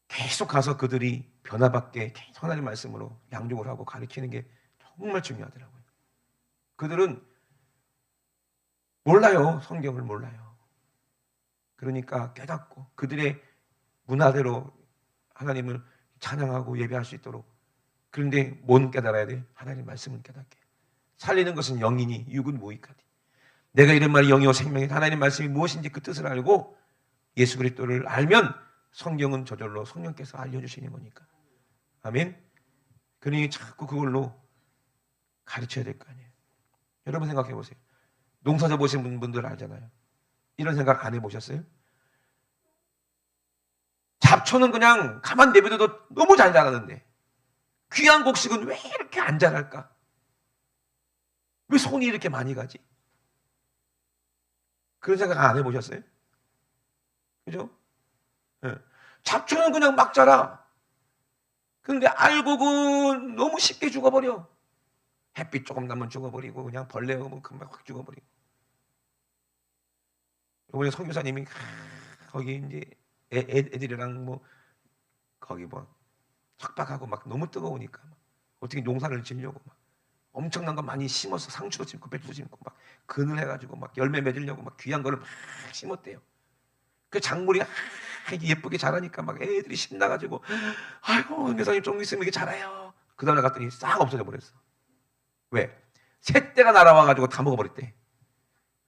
계속 가서 그들이 변화받게 계속 하나님 말씀으로 양육을 하고 가르치는 게 정말 중요하더라고요. 그들은 몰라요. 성경을 몰라요. 그러니까 깨닫고 그들의 문화대로 하나님을 찬양하고 예배할 수 있도록. 그런데 뭔 깨달아야 돼? 하나님 말씀을 깨닫게. 살리는 것은 영이니 육은 무익하니. 내가 이런 말이 영이요 생명이, 하나님 말씀이 무엇인지 그 뜻을 알고 예수 그리스도를 알면 성경은 저절로 성령께서 알려주시는 거니까. 아멘. 그러니 자꾸 그걸로 가르쳐야 될 거 아니에요. 여러분 생각해 보세요. 농사져 보신 분들 알잖아요. 이런 생각 안 해보셨어요? 잡초는 그냥 가만 내버려둬도 너무 잘 자라는데 귀한 곡식은 왜 이렇게 안 자랄까? 왜 손이 이렇게 많이 가지? 그런 생각 안 해보셨어요? 그죠? 네. 잡초는 그냥 막 자라. 근데 알곡은 너무 쉽게 죽어버려. 햇빛 조금 나면 죽어버리고 그냥 벌레 오면 금방 확 죽어버리고. 이번에 선교사님이 거기 이제 애들이랑 뭐 거기 뭐 척박하고 막 너무 뜨거우니까 막 어떻게 농사를 지려고 막 엄청난 거 많이 심어서 상추도 심고 배추도 심고 막 그늘 해가지고 막 열매 맺으려고 막 귀한 거를 막 심었대요. 그 작물이 예쁘게 자라니까 막 애들이 신나가지고 아이고 선교사님 좀 있으면 이게 자라요. 그 다음에 갔더니 싹 없어져 버렸어. 왜? 새떼가 날아와가지고 다 먹어버렸대.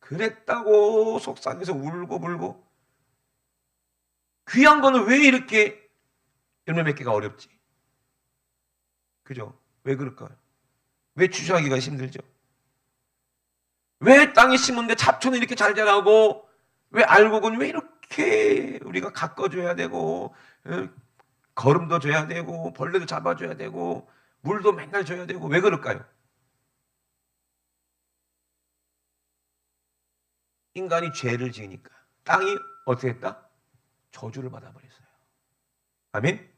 그랬다고 속상해서 울고 불고. 귀한 거는 왜 이렇게 열매 맺기가 어렵지? 그죠? 왜 그럴까요? 왜 추수하기가 힘들죠? 왜 땅에 심은데 잡초는 이렇게 잘 자라고, 왜 알곡은 왜 이렇게 우리가 가꿔줘야 되고, 거름도 줘야 되고, 벌레도 잡아줘야 되고, 물도 맨날 줘야 되고, 왜 그럴까요? 인간이 죄를 지으니까 땅이 어떻게 했다? 저주를 받아버렸어요. 아멘?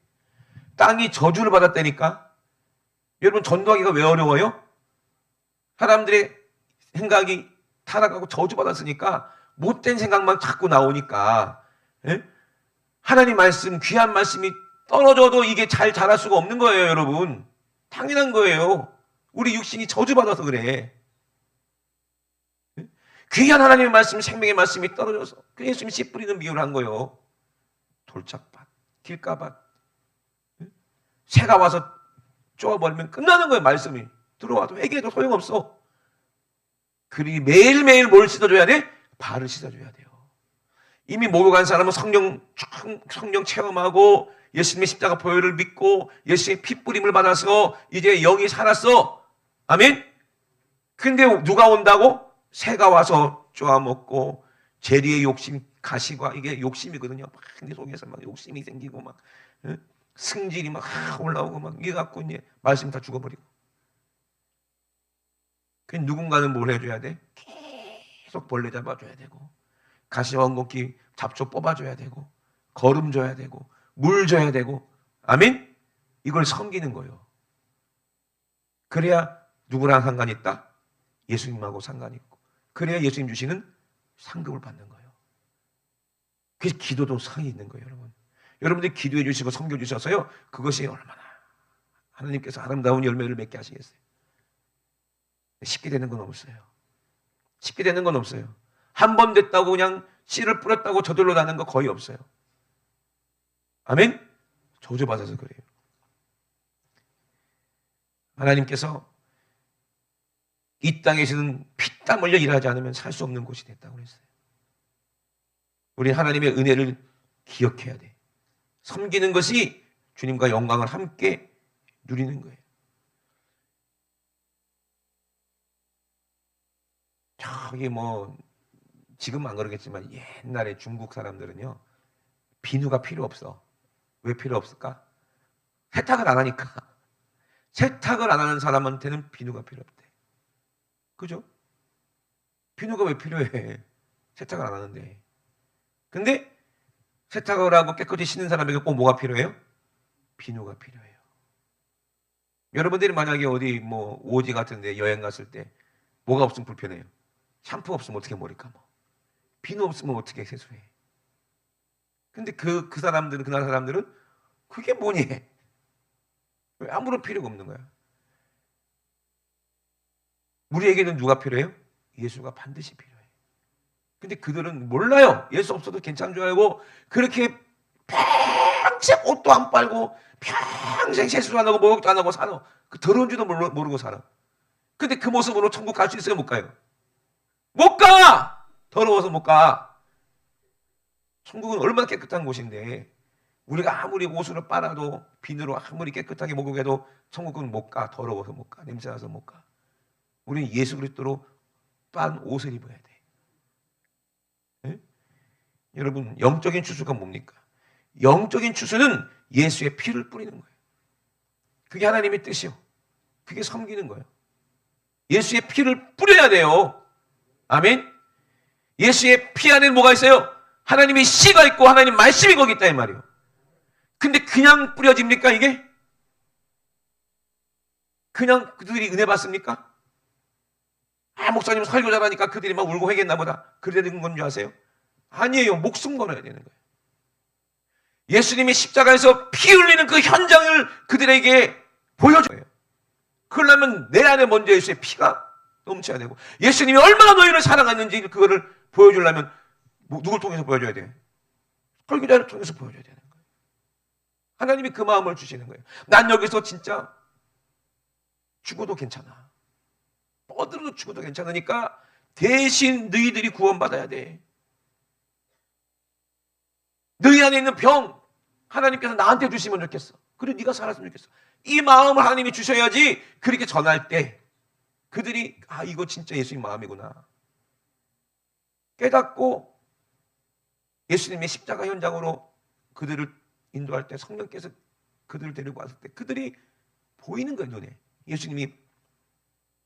땅이 저주를 받았다니까. 여러분 전도하기가 왜 어려워요? 사람들의 생각이 타락하고 저주받았으니까 못된 생각만 자꾸 나오니까, 예? 하나님 말씀, 귀한 말씀이 떨어져도 이게 잘 자랄 수가 없는 거예요, 여러분. 당연한 거예요. 우리 육신이 저주받아서 그래. 귀한 하나님의 말씀, 생명의 말씀이 떨어져서 그 예수님이 씨 뿌리는 비유를 한 거예요. 돌짝밭, 길가밭. 새가 와서 쪼아버리면 끝나는 거예요. 말씀이 들어와도 회개해도 소용없어. 그러니 매일매일 뭘 씻어줘야 돼? 발을 씻어줘야 돼요. 이미 목욕한 사람은 성령 체험하고 예수님의 십자가 보혈을 믿고 예수님의 피 뿌림을 받아서 이제 영이 살았어. 아멘? 근데 누가 온다고? 새가 와서 쪼아먹고 재리의 욕심, 가시과 이게 욕심이거든요. 막 내 속에서 막 욕심이 생기고 막 승질이 막 올라오고 막 이게 갖고 이제 말씀 다 죽어버리고. 그 누군가는 뭘 해줘야 돼? 계속 벌레 잡아줘야 되고 가시와 엉겅퀴 잡초 뽑아줘야 되고 거름 줘야 되고 물 줘야 되고. 아멘? 이걸 섬기는 거예요. 그래야 누구랑 상관이 있다? 예수님하고 상관이 있고 그래야 예수님 주시는 상급을 받는 거예요. 그래서 기도도 상이 있는 거예요, 여러분. 여러분들이 기도해 주시고 섬겨 주셔서요, 그것이 얼마나 하나님께서 아름다운 열매를 맺게 하시겠어요. 쉽게 되는 건 없어요. 쉽게 되는 건 없어요. 한 번 됐다고 그냥 씨를 뿌렸다고 저절로 나는 거 거의 없어요. 아멘? 저주받아서 그래요. 하나님께서 이 땅에서는 피땀 흘려 일하지 않으면 살 수 없는 곳이 됐다고 그랬어요. 우리 하나님의 은혜를 기억해야 돼. 섬기는 것이 주님과 영광을 함께 누리는 거예요. 저기 뭐 지금 안 그러겠지만 옛날에 중국 사람들은요 비누가 필요 없어. 왜 필요 없을까? 세탁을 안 하니까. 세탁을 안 하는 사람한테는 비누가 필요 없대. 그죠? 비누가 왜 필요해? 세탁을 안 하는데. 근데 세탁을 하고 깨끗이 씻는 사람에게 꼭 뭐가 필요해요? 비누가 필요해요. 여러분들이 만약에 어디 뭐 오지 같은 데 여행 갔을 때 뭐가 없으면 불편해요? 샴푸 없으면 어떻게 머리 감어? 비누 없으면 어떻게 세수해? 근데 그 사람들은, 그날 사람들은 그게 뭐니? 왜 아무런 필요가 없는 거야? 우리에게는 누가 필요해요? 예수가 반드시 필요해. 근데 그들은 몰라요. 예수 없어도 괜찮은 줄 알고 그렇게 평생 옷도 안 빨고 평생 세수도 안 하고 목욕도 안 하고 살아. 그 더러운 줄도 모르고 살아. 근데 그 모습으로 천국 갈 수 있어요? 못 가요? 못 가! 더러워서 못 가. 천국은 얼마나 깨끗한 곳인데 우리가 아무리 옷을 빨아도 비누로 아무리 깨끗하게 목욕해도 천국은 못 가. 더러워서 못 가. 냄새나서 못 가. 우리는 예수 그리스도로 빤 옷을 입어야 돼. 네? 여러분 영적인 추수가 뭡니까? 영적인 추수는 예수의 피를 뿌리는 거예요. 그게 하나님의 뜻이요. 그게 섬기는 거예요. 예수의 피를 뿌려야 돼요. 아멘. 예수의 피 안에 뭐가 있어요? 하나님의 씨가 있고 하나님 말씀이 거기 있다 이 말이에요. 근데 그냥 뿌려집니까 이게? 그냥 그들이 은혜 받습니까? 목사님 설교 잘하니까 그들이 막 울고 회개했나 보다. 그래야 되는 건 줄 아세요? 아니에요. 목숨 걸어야 되는 거예요. 예수님이 십자가에서 피 흘리는 그 현장을 그들에게 보여줘요. 그러려면 내 안에 먼저 예수의 피가 넘쳐야 되고, 예수님이 얼마나 너희를 사랑했는지 그거를 보여주려면 누굴 통해서 보여줘야 돼요? 설교자를 통해서 보여줘야 되는 거예요. 하나님이 그 마음을 주시는 거예요. 난 여기서 진짜 죽어도 괜찮아. 뻗어도 죽어도 괜찮으니까 대신 너희들이 구원받아야 돼. 너희 안에 있는 병 하나님께서 나한테 주시면 좋겠어. 그리고 네가 살았으면 좋겠어. 이 마음을 하나님이 주셔야지 그렇게 전할 때 그들이 이거 진짜 예수님 마음이구나 깨닫고 예수님의 십자가 현장으로 그들을 인도할 때 성령께서 그들을 데리고 왔을 때 그들이 보이는 거예요. 눈에 예수님이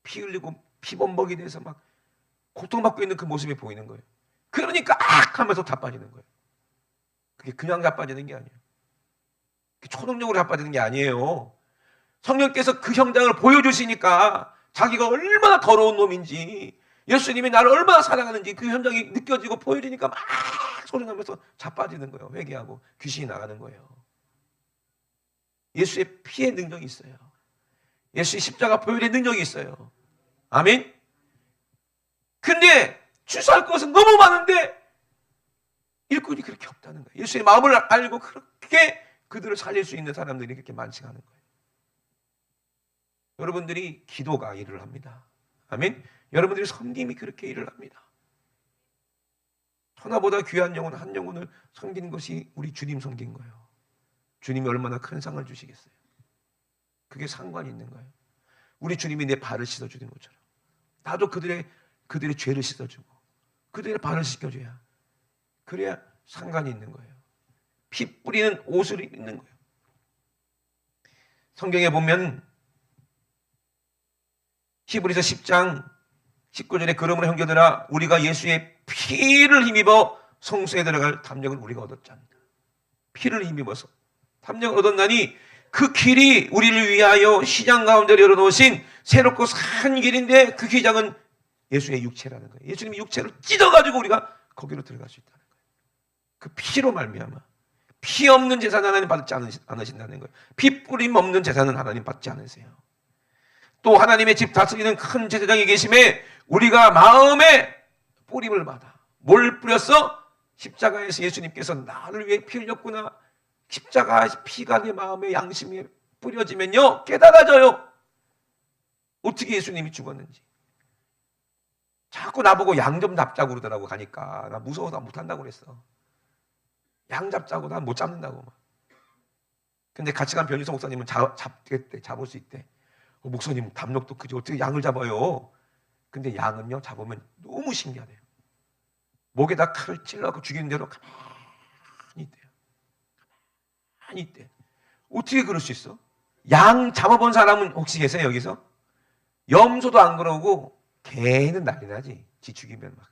피 흘리고 피범벅이 돼서 막 고통받고 있는 그 모습이 보이는 거예요. 그러니까 하면서 자빠지는 거예요. 그게 그냥 자빠지는 게 아니에요. 초능력으로 자빠지는 게 아니에요. 성령께서 그 현장을 보여주시니까 자기가 얼마나 더러운 놈인지, 예수님이 나를 얼마나 사랑하는지 그 현장이 느껴지고 보여지니까 막 소리나면서 자빠지는 거예요. 회개하고 귀신이 나가는 거예요. 예수의 피의 능력이 있어요. 예수의 십자가 보혈의 능력이 있어요. 아멘. 근데 주소할 것은 너무 많은데 일꾼이 그렇게 없다는 거예요. 예수의 마음을 알고 그렇게 그들을 살릴 수 있는 사람들이 그렇게 많지 않은 거예요. 여러분들이 기도가 일을 합니다. 아멘. 여러분들이 섬김이 그렇게 일을 합니다. 천하보다 귀한 영혼 한 영혼을 섬기는 것이 우리 주님 섬긴 거예요. 주님이 얼마나 큰 상을 주시겠어요. 그게 상관이 있는 거예요. 우리 주님이 내 발을 씻어주는 것처럼 나도 그들의 죄를 씻어주고 그들의 발을 씻겨줘야, 그래야 상관이 있는 거예요. 피 뿌리는 옷을 입는 거예요. 성경에 보면 히브리서 10장 19절에 그러므로 형제들아 우리가 예수의 피를 힘입어 성소에 들어갈 담력을 우리가 얻었잖아. 피를 힘입어서 담력을 얻었나니 그 길이 우리를 위하여 시장 가운데 열어놓으신 새롭고 산 길인데 그 기장은 예수의 육체라는 거예요. 예수님이 육체를 찢어가지고 우리가 거기로 들어갈 수 있다는 거예요. 그 피로 말미암아. 피 없는 제사는 하나님 받지 않으신다는 거예요. 피 뿌림 없는 제사는 하나님 받지 않으세요. 또 하나님의 집 다스리는 큰 제사장이 계심에 우리가 마음에 뿌림을 받아. 뭘 뿌렸어? 십자가에서 예수님께서 나를 위해 피 흘렸구나. 십자가의 피가 내 마음에 양심에 뿌려지면요 깨달아져요. 어떻게 예수님이 죽었는지. 자꾸 나보고 양 좀 잡자고 그러더라고. 가니까 나 무서워서 못한다고 그랬어. 양 잡자고 난 못 잡는다고. 근데 같이 간 변희성 목사님은 잡을 수 있대. 목사님 담력도 크지 어떻게 양을 잡아요? 근데 양은요 잡으면 너무 신기하대요. 목에다 칼을 찔러서 죽이는 대로 가만히 있대요. 가만히 있대. 어떻게 그럴 수 있어? 양 잡아본 사람은 혹시 계세요 여기서? 염소도 안 그러고 개는 난리 나지. 지 죽이면 막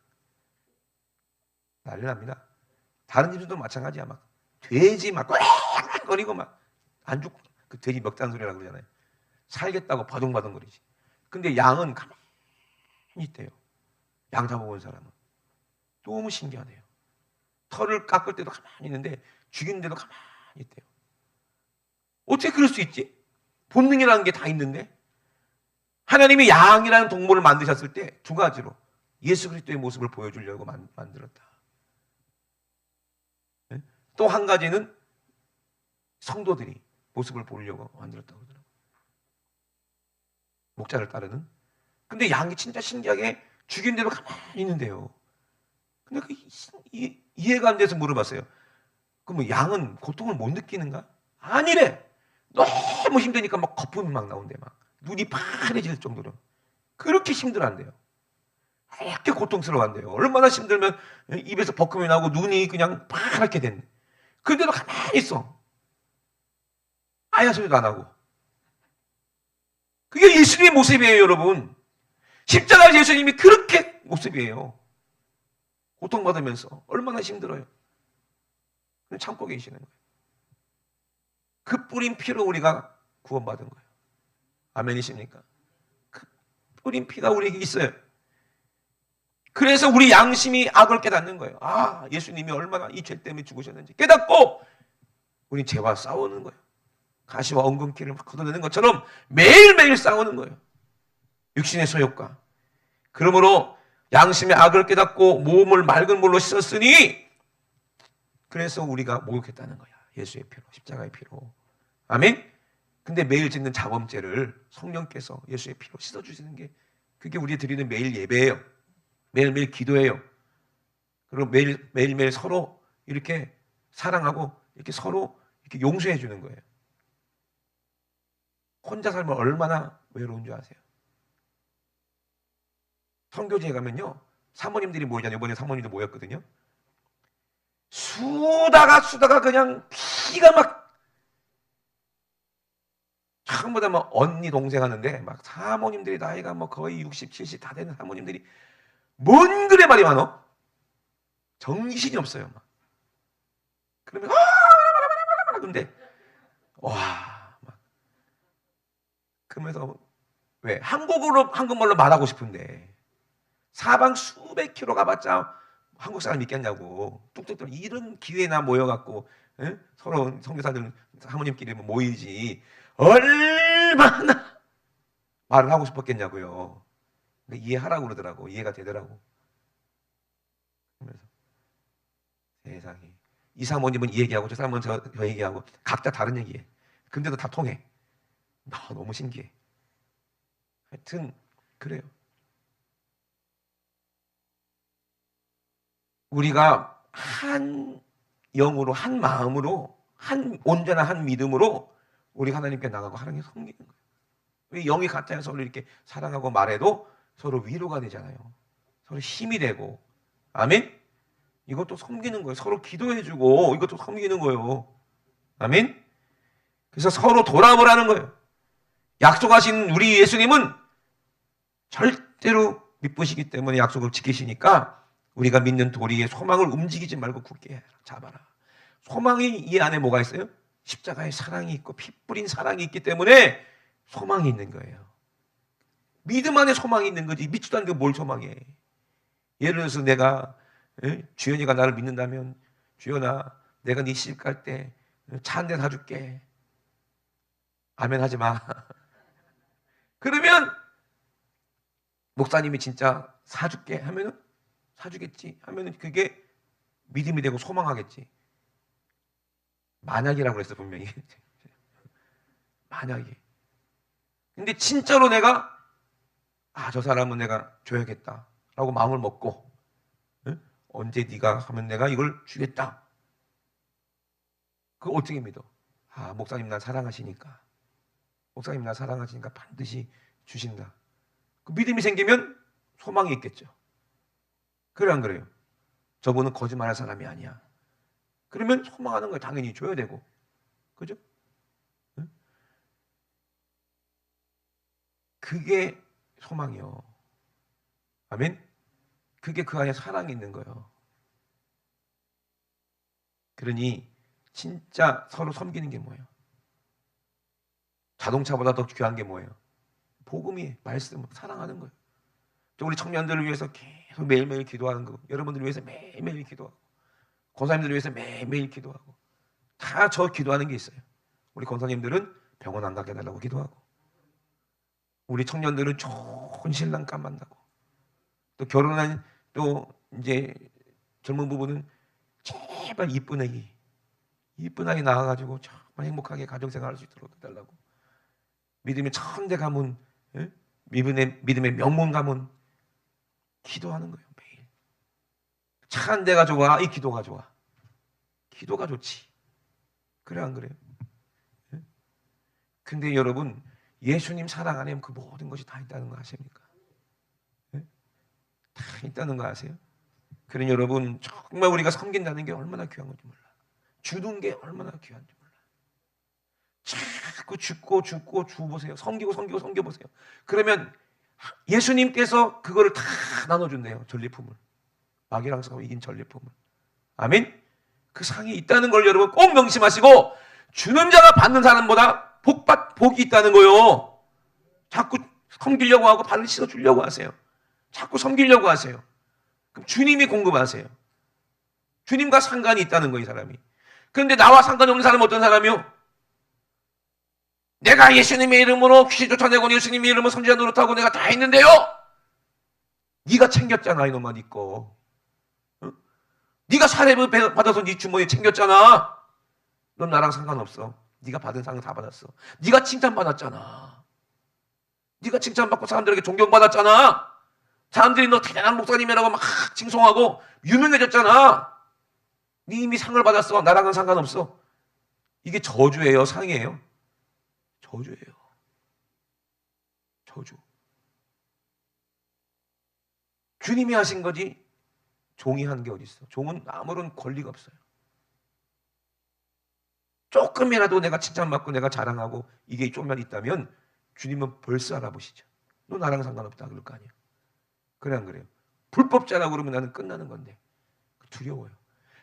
난리 납니다. 다른 집들도 마찬가지야. 막 돼지 막 꽥거리고 막 안 죽고 그 돼지 먹자는 소리라고 그러잖아요. 살겠다고 바둥바둥거리지. 근데 양은 가만히 있대요. 양 잡아본 사람은 너무 신기하네요. 털을 깎을 때도 가만히 있는데 죽이는 데도 가만히 있대요. 어떻게 그럴 수 있지? 본능이라는 게 다 있는데. 하나님이 양이라는 동물을 만드셨을 때 두 가지로 예수 그리스도의 모습을 보여주려고 만들었다. 또 한 가지는 성도들이 모습을 보려고 만들었다고 그러더라고요. 목자를 따르는. 근데 양이 진짜 신기하게 죽인 대로 가만히 있는데요. 근데 이해가 안 돼서 물어봤어요. 그럼 양은 고통을 못 느끼는가? 아니래. 너무 힘드니까 막 거품이 막 나온대. 막 눈이 파래질 정도로. 그렇게 힘들어한대요. 그렇게 고통스러워한대요. 얼마나 힘들면 입에서 버금이 나고 눈이 그냥 파랗게 됐네. 그런데도 가만히 있어. 아야 소리도 안 하고. 그게 예수님의 모습이에요, 여러분. 십자가 예수님이 그렇게 모습이에요. 고통받으면서 얼마나 힘들어요. 참고 계시는 거예요. 그 뿌린 피로 우리가 구원받은 거예요. 아멘이십니까? 그 뿌린 피가 우리에게 있어요. 그래서 우리 양심이 악을 깨닫는 거예요. 아, 예수님이 얼마나 이 죄 때문에 죽으셨는지 깨닫고 우리 죄와 싸우는 거예요. 가시와 엉겅퀴를 막 걷어내는 것처럼 매일매일 싸우는 거예요. 육신의 소욕과. 그러므로 양심의 악을 깨닫고 몸을 맑은 물로 씻었으니 그래서 우리가 목욕했다는 거야. 예수의 피로, 십자가의 피로. 아멘? 근데 매일 짓는 자범죄를 성령께서 예수의 피로 씻어주시는 게 그게 우리 드리는 매일 예배예요. 매일매일 기도해요. 그리고 매일매일 서로 이렇게 사랑하고 이렇게 서로 이렇게 용서해 주는 거예요. 혼자 살면 얼마나 외로운 줄 아세요? 선교지에 가면요, 사모님들이 모이잖아요. 이번에 사모님들 모였거든요. 수다가 그냥 피가 막 처음보다 막 언니 동생 하는데 막 사모님들이 나이가 뭐 거의 60, 70 다 되는 사모님들이 뭔 그래 말이 많어? 정신이 없어요. 막. 그러면 근데 와 막. 그러면서 왜 한국말로 말하고 싶은데 사방 수백 킬로 가봤자 한국 사람 있겠냐고. 뚝뚝뚝 이런 기회나 모여갖고 서로 선교사들 사모님끼리 모이지 얼마나 말을 하고 싶었겠냐고요. 근데 이해하라고 그러더라고. 이해가 되더라고. 그러면서 세상에 이 사모님은 이 얘기하고 저 사모님은 저 얘기하고 각자 다른 얘기해. 근데도 다 통해. 너무 신기해. 하여튼 그래요. 우리가 한 영으로 한 마음으로 한 온전한 한 믿음으로 우리 하나님께 나가고 하나님께 섬기는 거예요. 왜 영이 같아야 서로 이렇게 사랑하고 말해도 서로 위로가 되잖아요. 서로 힘이 되고. 아멘? 이것도 섬기는 거예요. 서로 기도해주고 이것도 섬기는 거예요. 아멘? 그래서 서로 돌아보라는 거예요. 약속하신 우리 예수님은 절대로 미쁘시기 때문에 약속을 지키시니까 우리가 믿는 도리의 소망을 움직이지 말고 굳게 잡아라. 소망이 이 안에 뭐가 있어요? 십자가의 사랑이 있고 피 뿌린 사랑이 있기 때문에 소망이 있는 거예요. 믿음 안에 소망이 있는 거지. 믿지도 않는 게 뭘 소망해. 예를 들어서 내가 주연이가 나를 믿는다면 주연아 내가 네 시집 갈 때 차 한 대 사줄게. 아멘 하지 마. 그러면 목사님이 진짜 사줄게 하면은 사주겠지 하면은 그게 믿음이 되고 소망하겠지. 만약이라고 그랬어 분명히. 만약에. 근데 진짜로 내가 저 사람은 내가 줘야겠다라고 마음을 먹고 언제 네가 하면 내가 이걸 주겠다. 그거 어떻게 믿어? 목사님 날 사랑하시니까. 목사님 날 사랑하시니까 반드시 주신다. 그 믿음이 생기면 소망이 있겠죠. 그래 안 그래요? 저분은 거짓말할 사람이 아니야. 그러면 소망하는 걸 당연히 줘야 되고. 그죠? 그게 소망이요. 아멘? 그게 그 안에 사랑이 있는 거예요. 그러니 진짜 서로 섬기는 게 뭐예요? 자동차보다 더 귀한 게 뭐예요? 복음이 말씀, 사랑하는 거예요. 우리 청년들을 위해서 계속 매일매일 기도하는 거, 여러분들을 위해서 매일매일 기도하고, 권사님들을 위해서 매일매일 기도하고, 다 저 기도하는 게 있어요. 우리 권사님들은 병원 안 가게 해달라고 기도하고, 우리 청년들은 좋은 신랑감 만나고, 또 결혼한 또 이제 젊은 부부는 제발 이쁜 아기 낳아가지고 정말 행복하게 가정생활할 수 있도록 해달라고. 믿음의 천대 가문, 믿음의 명문 가문 기도하는 거예요. 매일. 차 한 대가 좋아? 이 기도가 좋아? 기도가 좋지. 그래 안 그래요? 근데 여러분 예수님 사랑 안에 그 모든 것이 다 있다는 거 아십니까? 다 있다는 거 아세요? 그러니 여러분 정말 우리가 섬긴다는 게 얼마나 귀한 건지 몰라. 주는 게 얼마나 귀한지 몰라. 자꾸 죽고 주보세요. 섬겨보세요. 그러면 예수님께서 그거를 다 나눠준대요. 전리품을. 마귀랑 싸워 이긴 전리품을. 아멘? 그 상이 있다는 걸 여러분 꼭 명심하시고 주는 자가 받는 사람보다 복이 있다는 거요. 자꾸 섬기려고 하고 발을 씻어주려고 하세요. 자꾸 섬기려고 하세요. 그럼 주님이 궁금하세요. 주님과 상관이 있다는 거예요, 이 사람이. 그런데 나와 상관이 없는 사람은 어떤 사람이요? 내가 예수님의 이름으로 귀신 쫓아내고 예수님의 이름으로 선지자 노릇하고 내가 다 했는데요. 네가 챙겼잖아, 이놈아, 네 거. 응? 네가 사례를 받아서 네 주머니에 챙겼잖아. 넌 나랑 상관없어. 네가 받은 상은 다 받았어. 네가 칭찬받았잖아. 네가 칭찬받고 사람들에게 존경받았잖아. 사람들이 너 대단한 목사님이라고 막 칭송하고 유명해졌잖아. 네 이미 상을 받았어. 나랑은 상관없어. 이게 저주예요, 상이에요? 저주예요. 저주. 주님이 하신 거지 종이 한 게 어디 있어? 종은 아무런 권리가 없어요. 조금이라도 내가 칭찬받고 내가 자랑하고 이게 좀만 있다면 주님은 벌써 알아보시죠. 너 나랑 상관없다 그럴 거 아니야. 그래 안 그래요? 불법자라고 그러면 나는 끝나는 건데 두려워요.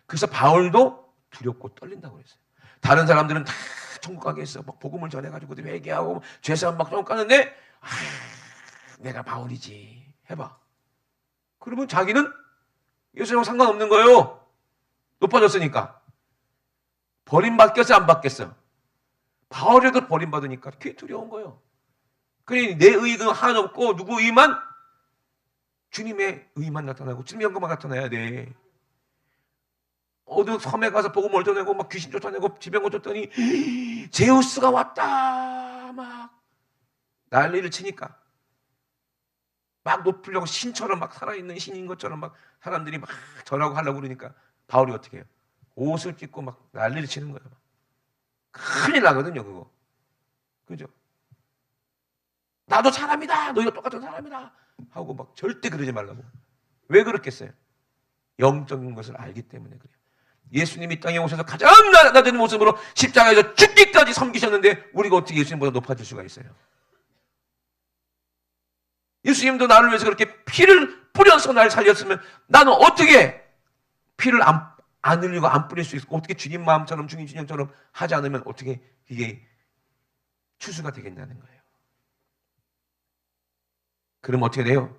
그래서 바울도 두렵고 떨린다고 그랬어요. 다른 사람들은 다 천국 가겠어. 막 복음을 전해가지고 회개하고 죄사함 막 까는데 내가 바울이지 해봐. 그러면 자기는 예수님하고 상관없는 거예요. 높아졌으니까. 버림받겠어 안 받겠어? 바울에도 버림받으니까 그게 두려운 거예요. 그러니 내 의의가 하나 없고 누구 의만? 주님의 의만 나타나고 주님의 영광만 나타나야 돼. 어느 섬에 가서 복음을 전하고 막 귀신 쫓아내고 지병 쫓더니 제우스가 왔다 막 난리를 치니까 막 높으려고 신처럼 막 살아있는 신인 것처럼 막 사람들이 막 절하고 하려고 그러니까 바울이 어떻게 해요? 옷을 찢고 막 난리를 치는 거예요. 큰일 나거든요, 그거. 그죠? 나도 사람이다. 너희가 똑같은 사람이다. 하고 막 절대 그러지 말라고. 왜 그렇겠어요? 영적인 것을 알기 때문에 그래요. 예수님이 땅에 오셔서 가장 낮은 모습으로 십자가에서 죽기까지 섬기셨는데 우리가 어떻게 예수님보다 높아질 수가 있어요? 예수님도 나를 위해서 그렇게 피를 뿌려서 날 살렸으면 나는 어떻게 피를 안 흘리고 안 뿌릴 수 있고 어떻게 주님 마음처럼 주님 진영처럼 하지 않으면 어떻게 이게 추수가 되겠냐는 거예요. 그럼 어떻게 돼요?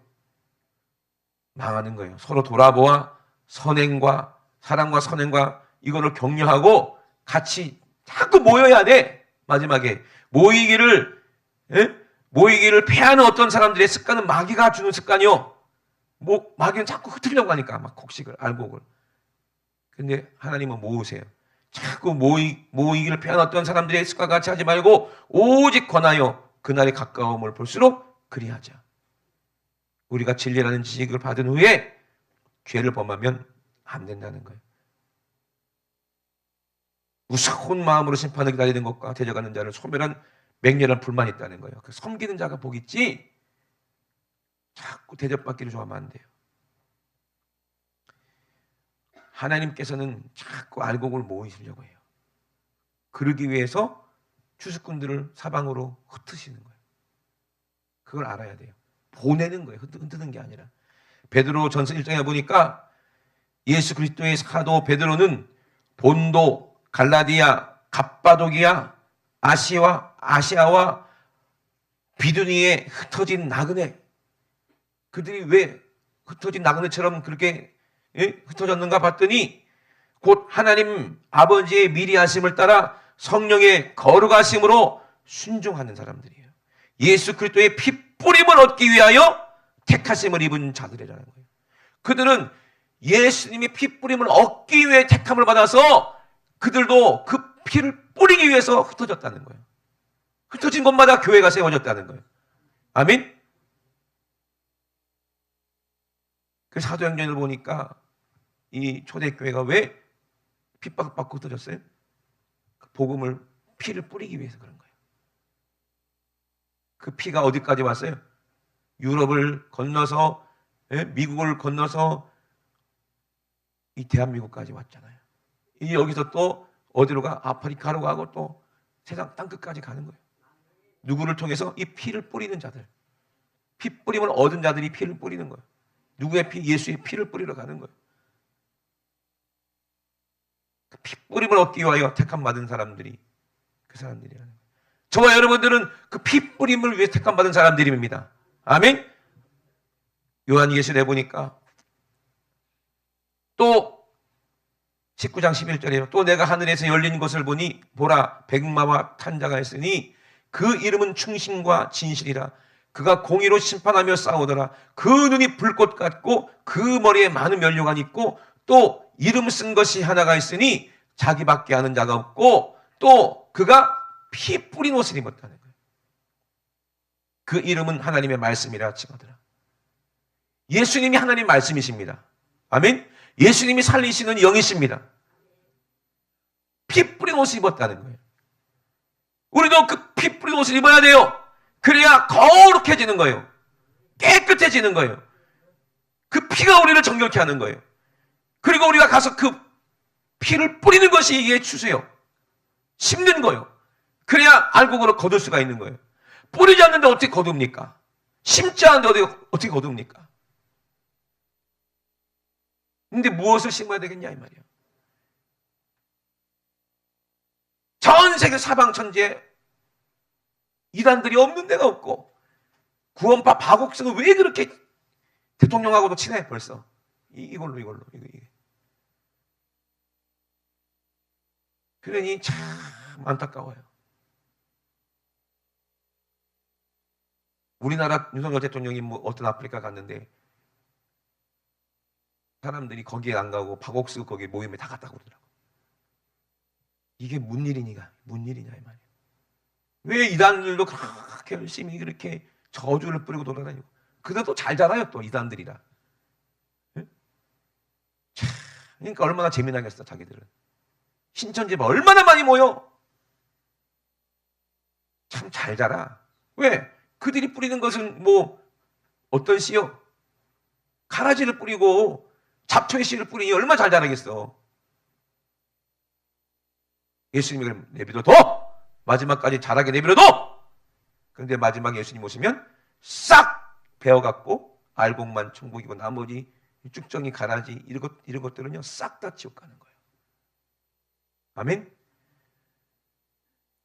망하는 거예요. 서로 돌아보아 선행과 사랑과 선행과 이거를 격려하고 같이 자꾸 모여야 돼. 마지막에 모이기를 패하는 어떤 사람들의 습관은 마귀가 주는 습관이요. 마귀는 자꾸 흩으려고 하니까 막 곡식을 알곡을. 근데 하나님은 모으세요. 자꾸 모이기를 패하는 어떤 사람들의 습관과 같이 하지 말고 오직 권하여 그날의 가까움을 볼수록 그리하자. 우리가 진리라는 지식을 받은 후에 죄를 범하면 안 된다는 거예요. 무서운 마음으로 심판을 기다리는 것과 대적하는 자를 소멸한 맹렬한 불만이 있다는 거예요. 그 섬기는 자가 복 있지 자꾸 대접받기를 좋아하면 안 돼요. 하나님께서는 자꾸 알곡을 모으시려고 해요. 그러기 위해서 추수꾼들을 사방으로 흩으시는 거예요. 그걸 알아야 돼요. 보내는 거예요. 흩는 게 아니라. 베드로 전서 1장에 보니까 예수 그리스도의 사도 베드로는 본도, 갈라디아, 갑바도기아, 아시아와 비두니에 흩어진 나그네. 그들이 왜 흩어진 나그네처럼 그렇게 흩어졌는가 봤더니 곧 하나님 아버지의 미리 하심을 따라 성령의 거룩하심으로 순종하는 사람들이에요. 예수 그리스도의 핏뿌림을 얻기 위하여 택하심을 입은 자들이라는 거예요. 그들은 예수님의 핏뿌림을 얻기 위해 택함을 받아서 그들도 그 피를 뿌리기 위해서 흩어졌다는 거예요. 흩어진 곳마다 교회가 세워졌다는 거예요. 아멘? 그 사도행전을 보니까 이 초대교회가 왜 핍박받고 흩어졌어요? 그 복음을 피를 뿌리기 위해서 그런 거예요. 그 피가 어디까지 왔어요? 유럽을 건너서 미국을 건너서 이 대한민국까지 왔잖아요. 이 여기서 또 어디로 가? 아프리카로 가고 또 세상 땅끝까지 가는 거예요. 누구를 통해서? 이 피를 뿌리는 자들. 피 뿌림을 얻은 자들이 피를 뿌리는 거예요. 누구의 피? 예수의 피를 뿌리러 가는 거예요. 피 뿌림을 얻기 위하여 택함 받은 사람들이 그 사람들이라는 거예요. 저와 여러분들은 그 피 뿌림을 위해 택함받은 사람들입니다. 아멘. 요한계시록에 보니까 또 19장 11절에 또 내가 하늘에서 열린 것을 보니 보라 백마와 탄 자가 있으니 그 이름은 충신과 진실이라. 그가 공의로 심판하며 싸우더라. 그 눈이 불꽃 같고 그 머리에 많은 면류관이 있고 또 이름 쓴 것이 하나가 있으니 자기밖에 아는 자가 없고 또 그가 피 뿌린 옷을 입었다는 거예요. 그 이름은 하나님의 말씀이라 칭하더라. 예수님이 하나님 말씀이십니다. 아멘. 예수님이 살리시는 영이십니다. 피 뿌린 옷을 입었다는 거예요. 우리도 그 피 뿌린 옷을 입어야 돼요. 그래야 거룩해지는 거예요. 깨끗해지는 거예요. 그 피가 우리를 정결케 하는 거예요. 그리고 우리가 가서 그 피를 뿌리는 것이 이게 추수예요. 심는 거예요. 그래야 알곡으로 거둘 수가 있는 거예요. 뿌리지 않는데 어떻게 거둡니까? 심지 않는데 어떻게 거둡니까? 근데 무엇을 심어야 되겠냐 이 말이에요. 전 세계 사방천지에 이단들이 없는 데가 없고 구원파 박옥수가 왜 그렇게 대통령하고도 친해 벌써 이걸로 이게. 그러니 참 안타까워요. 우리나라 윤석열 대통령이 뭐 어떤 아프리카 갔는데 사람들이 거기에 안 가고 박옥수 거기 모임에 다 갔다고 그러더라고. 이게 뭔 일이냐 이 말이에요. 왜 이단들도 그렇게 열심히 그렇게 저주를 뿌리고 돌아다니고 그래도 잘 자라요 또 이단들이라. 응? 그러니까 얼마나 재미나겠어 자기들은. 신천지에 얼마나 많이 모여. 참 잘 자라. 왜? 그들이 뿌리는 것은 뭐 어떤 씨요? 가라지를 뿌리고 잡초의 씨를 뿌리니 얼마나 잘 자라겠어. 예수님이 그럼 내버려둬! 마지막까지 자라게 내버려둬! 그런데 마지막에 예수님 오시면 싹 베어갖고 알곡만 천국이고 나머지 쭉정이 가라지 이런 것들은요 싹 다 지옥 가는 거예요. 아멘?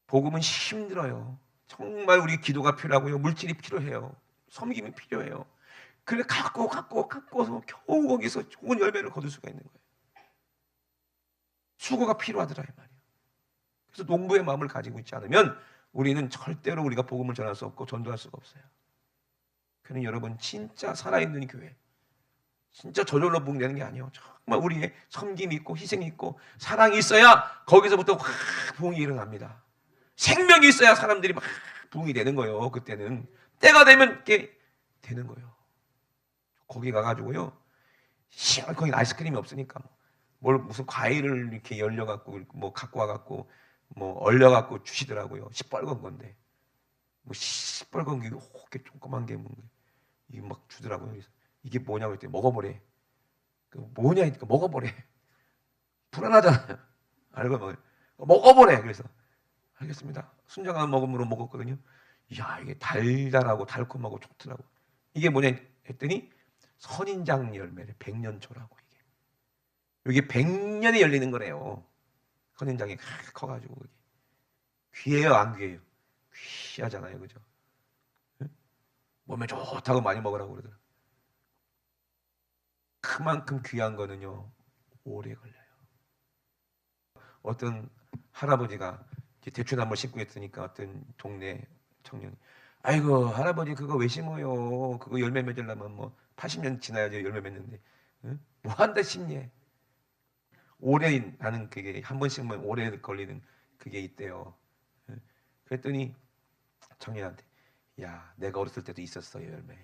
복음은 힘들어요. 정말 우리 기도가 필요하고요. 물질이 필요해요. 섬김이 필요해요. 그래 갖고서 겨우 거기서 좋은 열매를 거둘 수가 있는 거예요. 수고가 필요하더라 이 말이에요. 그래서 농부의 마음을 가지고 있지 않으면 우리는 절대로 우리가 복음을 전할 수 없고 전도할 수가 없어요. 그러니 여러분 진짜 살아있는 교회, 진짜 저절로 부흥되는 게 아니에요. 정말 우리의 섬김이 있고 희생이 있고 사랑이 있어야 거기서부터 확 부흥이 일어납니다. 생명이 있어야 사람들이 막 부흥이 되는 거예요. 그때는 때가 되면 이게 되는 거예요. 거기 가가지고요, 거기 아이스크림이 없으니까 뭘 무슨 과일을 이렇게 열려갖고 뭐 갖고 와갖고 뭐 얼려갖고 주시더라고요. 시뻘건 건데 뭐 시뻘건 게 이렇게 조그만 게 이게 막 주더라고요. 그래서 이게 뭐냐고 했더니 먹어보래. 그 뭐냐 하니까 먹어보래. 불안하잖아요. 알고 먹어보래. 그래서 알겠습니다. 순정한 먹음으로 먹었거든요. 이야 이게 달달하고 달콤하고 좋더라고. 이게 뭐냐 했더니 선인장 열매래. 백년초라고 이게 100년에 열리는 거래요. 선인장이 커가지고 귀해요 안 귀해요? 귀하잖아요, 그죠? 몸에 좋다고 많이 먹으라고 그러더라고요. 그만큼 귀한 거는요 오래 걸려요. 어떤 할아버지가 대추나무 심고 있으니까 어떤 동네 청년이 아이고 할아버지 그거 왜 심어요? 그거 열매 맺으려면 뭐 80년 지나야지 열매 맺는데 뭐 한다 심니? 오래 나는 그게 한 번 심으면 오래 걸리는 그게 있대요. 그랬더니 청년한테 야 내가 어렸을 때도 있었어요 열매.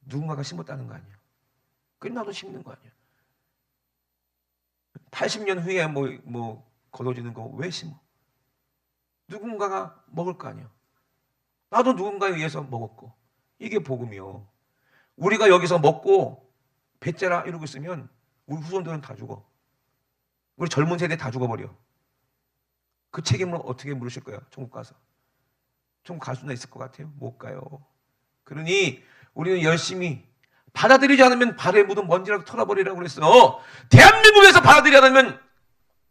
누군가가 심었다는 거 아니야. 끝나도 심는 거 아니야. 80년 후에 뭐 거둬지는 거 왜 심어? 누군가가 먹을 거 아니야. 나도 누군가에 의해서 먹었고 이게 복음이요. 우리가 여기서 먹고 배째라 이러고 있으면 우리 후손들은 다 죽어. 우리 젊은 세대 다 죽어버려. 그 책임을 어떻게 물으실 거야? 천국 가서. 천국 갈 수나 있을 것 같아요? 못 가요. 그러니 우리는 열심히 받아들이지 않으면 발에 묻은 먼지라도 털어버리라고 그랬어. 대한민국에서 받아들이지 않으면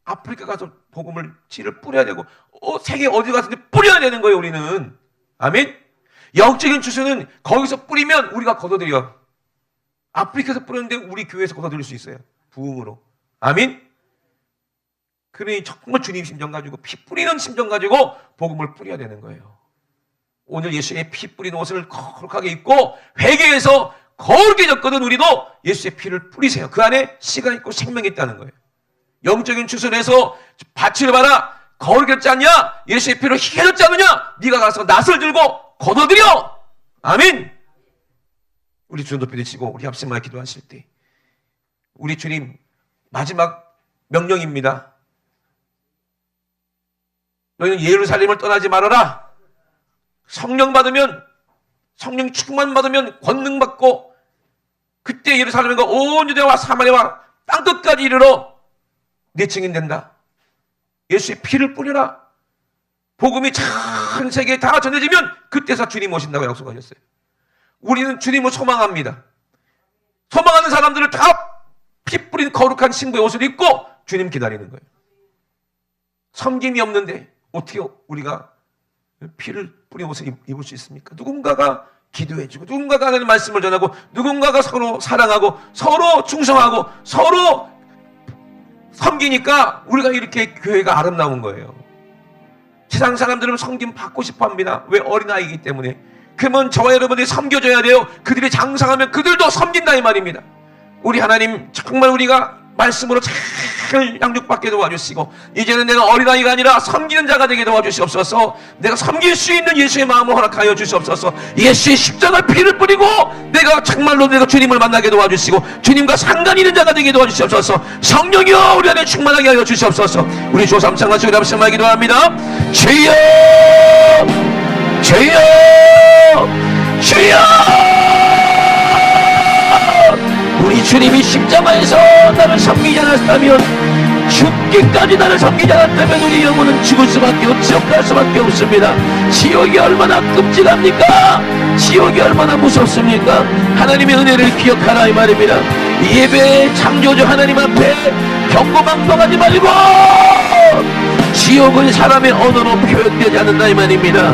아프리카 가서 복음을 씨를 뿌려야 되고 세계 어디 가서 뿌려야 되는 거예요. 우리는. 아멘. 영적인 주소는 거기서 뿌리면 우리가 걷어들여. 아프리카에서 뿌렸는데 우리 교회에서 걷어들일 수 있어요. 부흥으로. 아멘. 그러니 정말 주님 심정 가지고 피 뿌리는 심정 가지고 복음을 뿌려야 되는 거예요. 오늘 예수의 피 뿌리는 옷을 거룩하게 입고 회개해서 거룩게 졌거든. 우리도 예수의 피를 뿌리세요. 그 안에 씨가 있고 생명이 있다는 거예요. 영적인 주선에서 밭을 봐라. 거룩게 짰냐? 예수의 피로 희해졌지 않느냐? 네가 가서 낫을 들고 걷어들여. 아멘. 우리 주님 높이 드시고 우리 합심하여 기도하실 때 우리 주님 마지막 명령입니다. 너희는 예루살렘을 떠나지 말아라. 성령 받으면, 성령 충만 받으면 권능 받고 그때 예루살렘과 온 유대와 사마리아와 땅끝까지 이르러 내 증인 된다. 예수의 피를 뿌려라. 복음이 전 세계에 다 전해지면 그때서 주님 오신다고 약속하셨어요. 우리는 주님을 소망합니다. 소망하는 사람들을 다 피 뿌린 거룩한 신부의 옷을 입고 주님 기다리는 거예요. 섬김이 없는데 어떻게 우리가 피를 뿌린 옷을 입을 수 있습니까? 누군가가 기도해주고 누군가가 하나님의 말씀을 전하고 누군가가 서로 사랑하고 서로 충성하고 서로 섬기니까 우리가 이렇게 교회가 아름다운 거예요. 세상 사람들은 섬김 받고 싶어 합니다. 왜? 어린아이이기 때문에. 그러면 저와 여러분들이 섬겨줘야 돼요. 그들이 장성하면 그들도 섬긴다 이 말입니다. 우리 하나님 정말 우리가 말씀으로 잘 양육받게 도와주시고 이제는 내가 어린아이가 아니라 섬기는 자가 되게 도와주시옵소서. 내가 섬길 수 있는 예수의 마음을 허락하여 주시옵소서. 예수의 십자가 피를 뿌리고 내가 정말로 내가 주님을 만나게 도와주시고 주님과 상관 있는 자가 되게 도와주시옵소서. 성령이여 우리 안에 충만하게 하여 주시옵소서. 우리 주 삼창같이 우리 앞에 기도합니다. 주여 주여 주여. 우리 주님이 십자가에서 나를 섬기지 않았다면, 죽기까지 나를 섬기지 않았다면 우리 영혼은 죽을 수밖에 없고 지옥갈 수밖에 없습니다. 지옥이 얼마나 끔찍합니까? 지옥이 얼마나 무섭습니까? 하나님의 은혜를 기억하라 이 말입니다. 예배의 창조주 하나님 앞에 경고망동하지 말고 지옥은 사람의 언어로 표현되지 않는다 이 말입니다.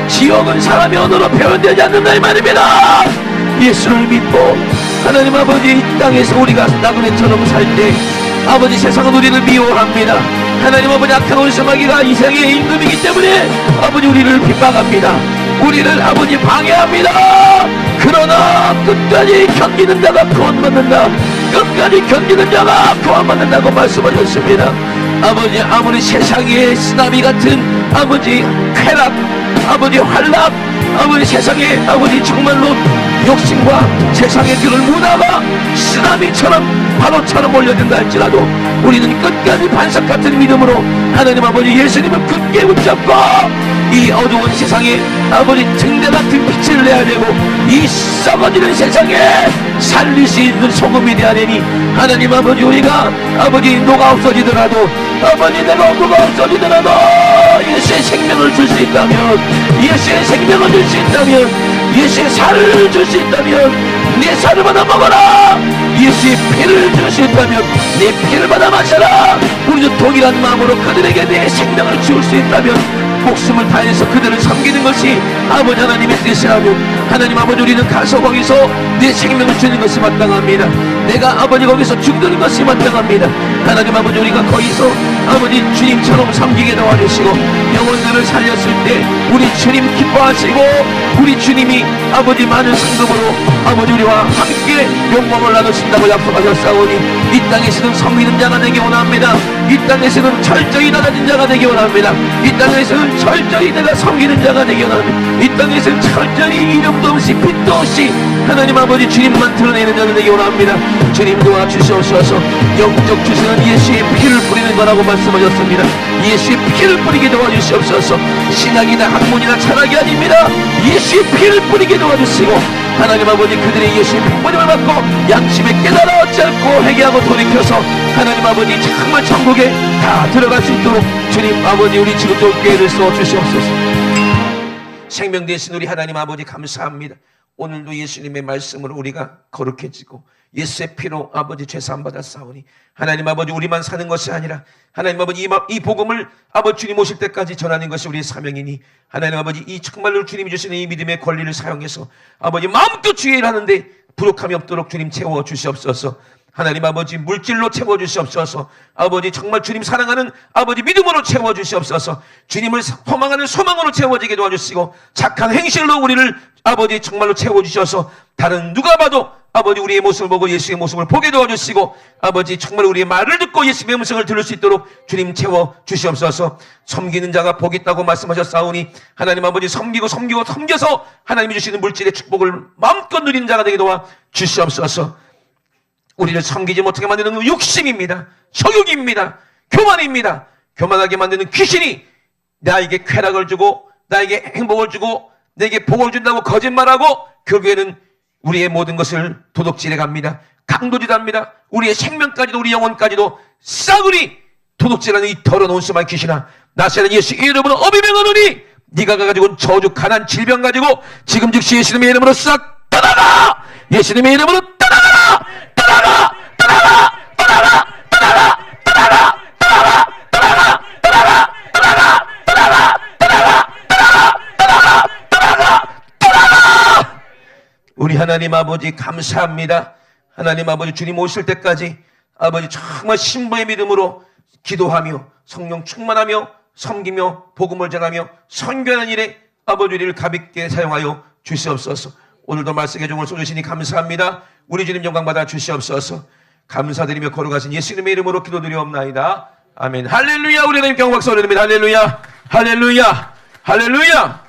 지옥은 사람의 언어로 표현되지 않는다 이 말입니다. 예수를 믿고 하나님 아버지 이 땅에서 우리가 나그네처럼 살 때 아버지 세상은 우리를 미워합니다. 하나님 아버지 악한 원수마귀가 이 세상의 임금이기 때문에 아버지 우리를 핍박합니다. 우리를 아버지 방해합니다. 그러나 끝까지 견디는 자가 구원받는다. 끝까지 견디는 자가 구원받는다고 말씀하셨습니다. 아버지 아무리 세상의 쓰나미 같은 아버지 쾌락 아버지 환락 아버지 세상에 아버지 정말로 욕심과 세상의 그런 문화가 쓰나미처럼 바로처럼 몰려든다 할지라도 우리는 끝까지 반석 같은 믿음으로 하나님 아버지 예수님을 굳게 붙잡고 이 어두운 세상에 아버지 등대 같은 빛을 내야 되고 이 썩어지는 세상에 살릴 수 있는 소금이 되어야 되니 하나님 아버지 우리가 아버지 녹아 없어지더라도 아버지 내가 녹아 없어지더라도 예수의 생명을 줄 수 있다면 예수의 생명을 줄 수 있다면 예수의 살을 줄 수 있다면 내 살을 받아 먹어라. 예수의 피를 줄 수 있다면 내 피를 받아 마셔라. 우리도 동일한 마음으로 그들에게 내 생명을 줄 수 있다면 목숨을 다해서 그들을 섬기는 것이 아버지 하나님의 뜻이라면 하나님 아버지 우리는 가서 거기서 내 생명을 주는 것이 마땅합니다. 내가 아버지 거기서 죽는 것이 마땅합니다. 하나님 아버지 우리가 거기서 아버지 주님처럼 섬기게 도와주시고 영혼들을 살렸을 때 우리 주님 기뻐하시고 우리 주님이 아버지 많은 상급으로 아버지 우리와 함께 영광을 나누신다고 약속하셨사오니 이 땅에서는 섬기는 자가 되기 원합니다. 이 땅에서는 철저히 나가진 자가 되기 원합니다. 이 땅에서는 철저히 내가 섬기는 자가 되기 원합니다. 이 땅에서는 철저히 이름도 없이 빛도 없이 하나님 아버지 주님만 드러내는 자가 되기 원합니다. 주님 도와주시옵소서. 영적 주시는 예수의 피를 뿌리는 거라고 말씀하셨습니다. 예수의 피를 뿌리게 도와주시옵소서. 신학이나 학문이나 철학이 아닙니다. 예수의 피를 뿌리게 도와주시고 하나님 아버지 그들의 예수의 피뿌림을 받고 양심에 깨달아 어찌할고 회개하고 돌이켜서 하나님 아버지 정말 천국에 다 들어갈 수 있도록 주님 아버지 우리 지구촌 교회를 써주시옵소서. 생명 되신 우리 하나님 아버지 감사합니다. 오늘도 예수님의 말씀으로 우리가 거룩해지고 예수의 피로 아버지 죄사함 받았사오니 하나님 아버지 우리만 사는 것이 아니라 하나님 아버지 이 복음을 아버지 주님 오실 때까지 전하는 것이 우리의 사명이니 하나님 아버지 이 정말로 주님이 주시는 이 믿음의 권리를 사용해서 아버지 마음껏 주의 일을 하는데 부족함이 없도록 주님 채워 주시옵소서. 하나님 아버지 물질로 채워 주시옵소서. 아버지 정말 주님 사랑하는 아버지 믿음으로 채워 주시옵소서. 주님을 소망하는 소망으로 채워지게 도와주시고 착한 행실로 우리를 아버지 정말로 채워 주셔서 다른 누가 봐도 아버지 우리의 모습을 보고 예수의 모습을 보게 도와주시고 아버지 정말 우리의 말을 듣고 예수의 음성을 들을 수 있도록 주님 채워 주시옵소서. 섬기는 자가 복이 있다고 말씀하셨사오니 하나님 아버지 섬겨서 하나님이 주시는 물질의 축복을 마음껏 누리는 자가 되게 도와 주시옵소서. 우리를 섬기지 못하게 만드는 건 욕심입니다. 소욕입니다. 교만입니다. 교만하게 만드는 귀신이 나에게 쾌락을 주고 나에게 행복을 주고 내게 복을 준다고 거짓말하고 결국에는 우리의 모든 것을 도둑질해 갑니다. 강도질합니다. 우리의 생명까지도 우리 영혼까지도 싸그리 도둑질하는 이 더러운 온수만 귀신아 나세는 예수 이름으로 어미 명하노니 네가 가지고 온 저주 가난 질병 가지고 지금 즉시 예수님의 이름으로 싹 떠나가. 예수님의 이름으로 떠나가. 떠나가. 떠나가. 떠나가. 떠나가. 떠나가. 떠나가. 떠나가. 떠나가. 떠나가. 떠나가. 떠나가. 떠나가. 떠나가. 떠나가. 우리 하나님 아버지 감사합니다. 하나님 아버지 주님 오실 때까지 아버지 정말 신부의 믿음으로 기도하며 성령 충만하며 섬기며 복음을 전하며 선교하는 일에 아버지 우리를 가볍게 사용하여 주시옵소서. 오늘도 말씀의 종을 쏘주시니 감사합니다. 우리 주님 영광 받아 주시옵소서. 감사드리며 걸어가신 예수님의 이름으로 기도드리옵나이다. 아멘. 할렐루야. 우리 하나님 경박사 올려드립니다. 할렐루야. 할렐루야. 할렐루야.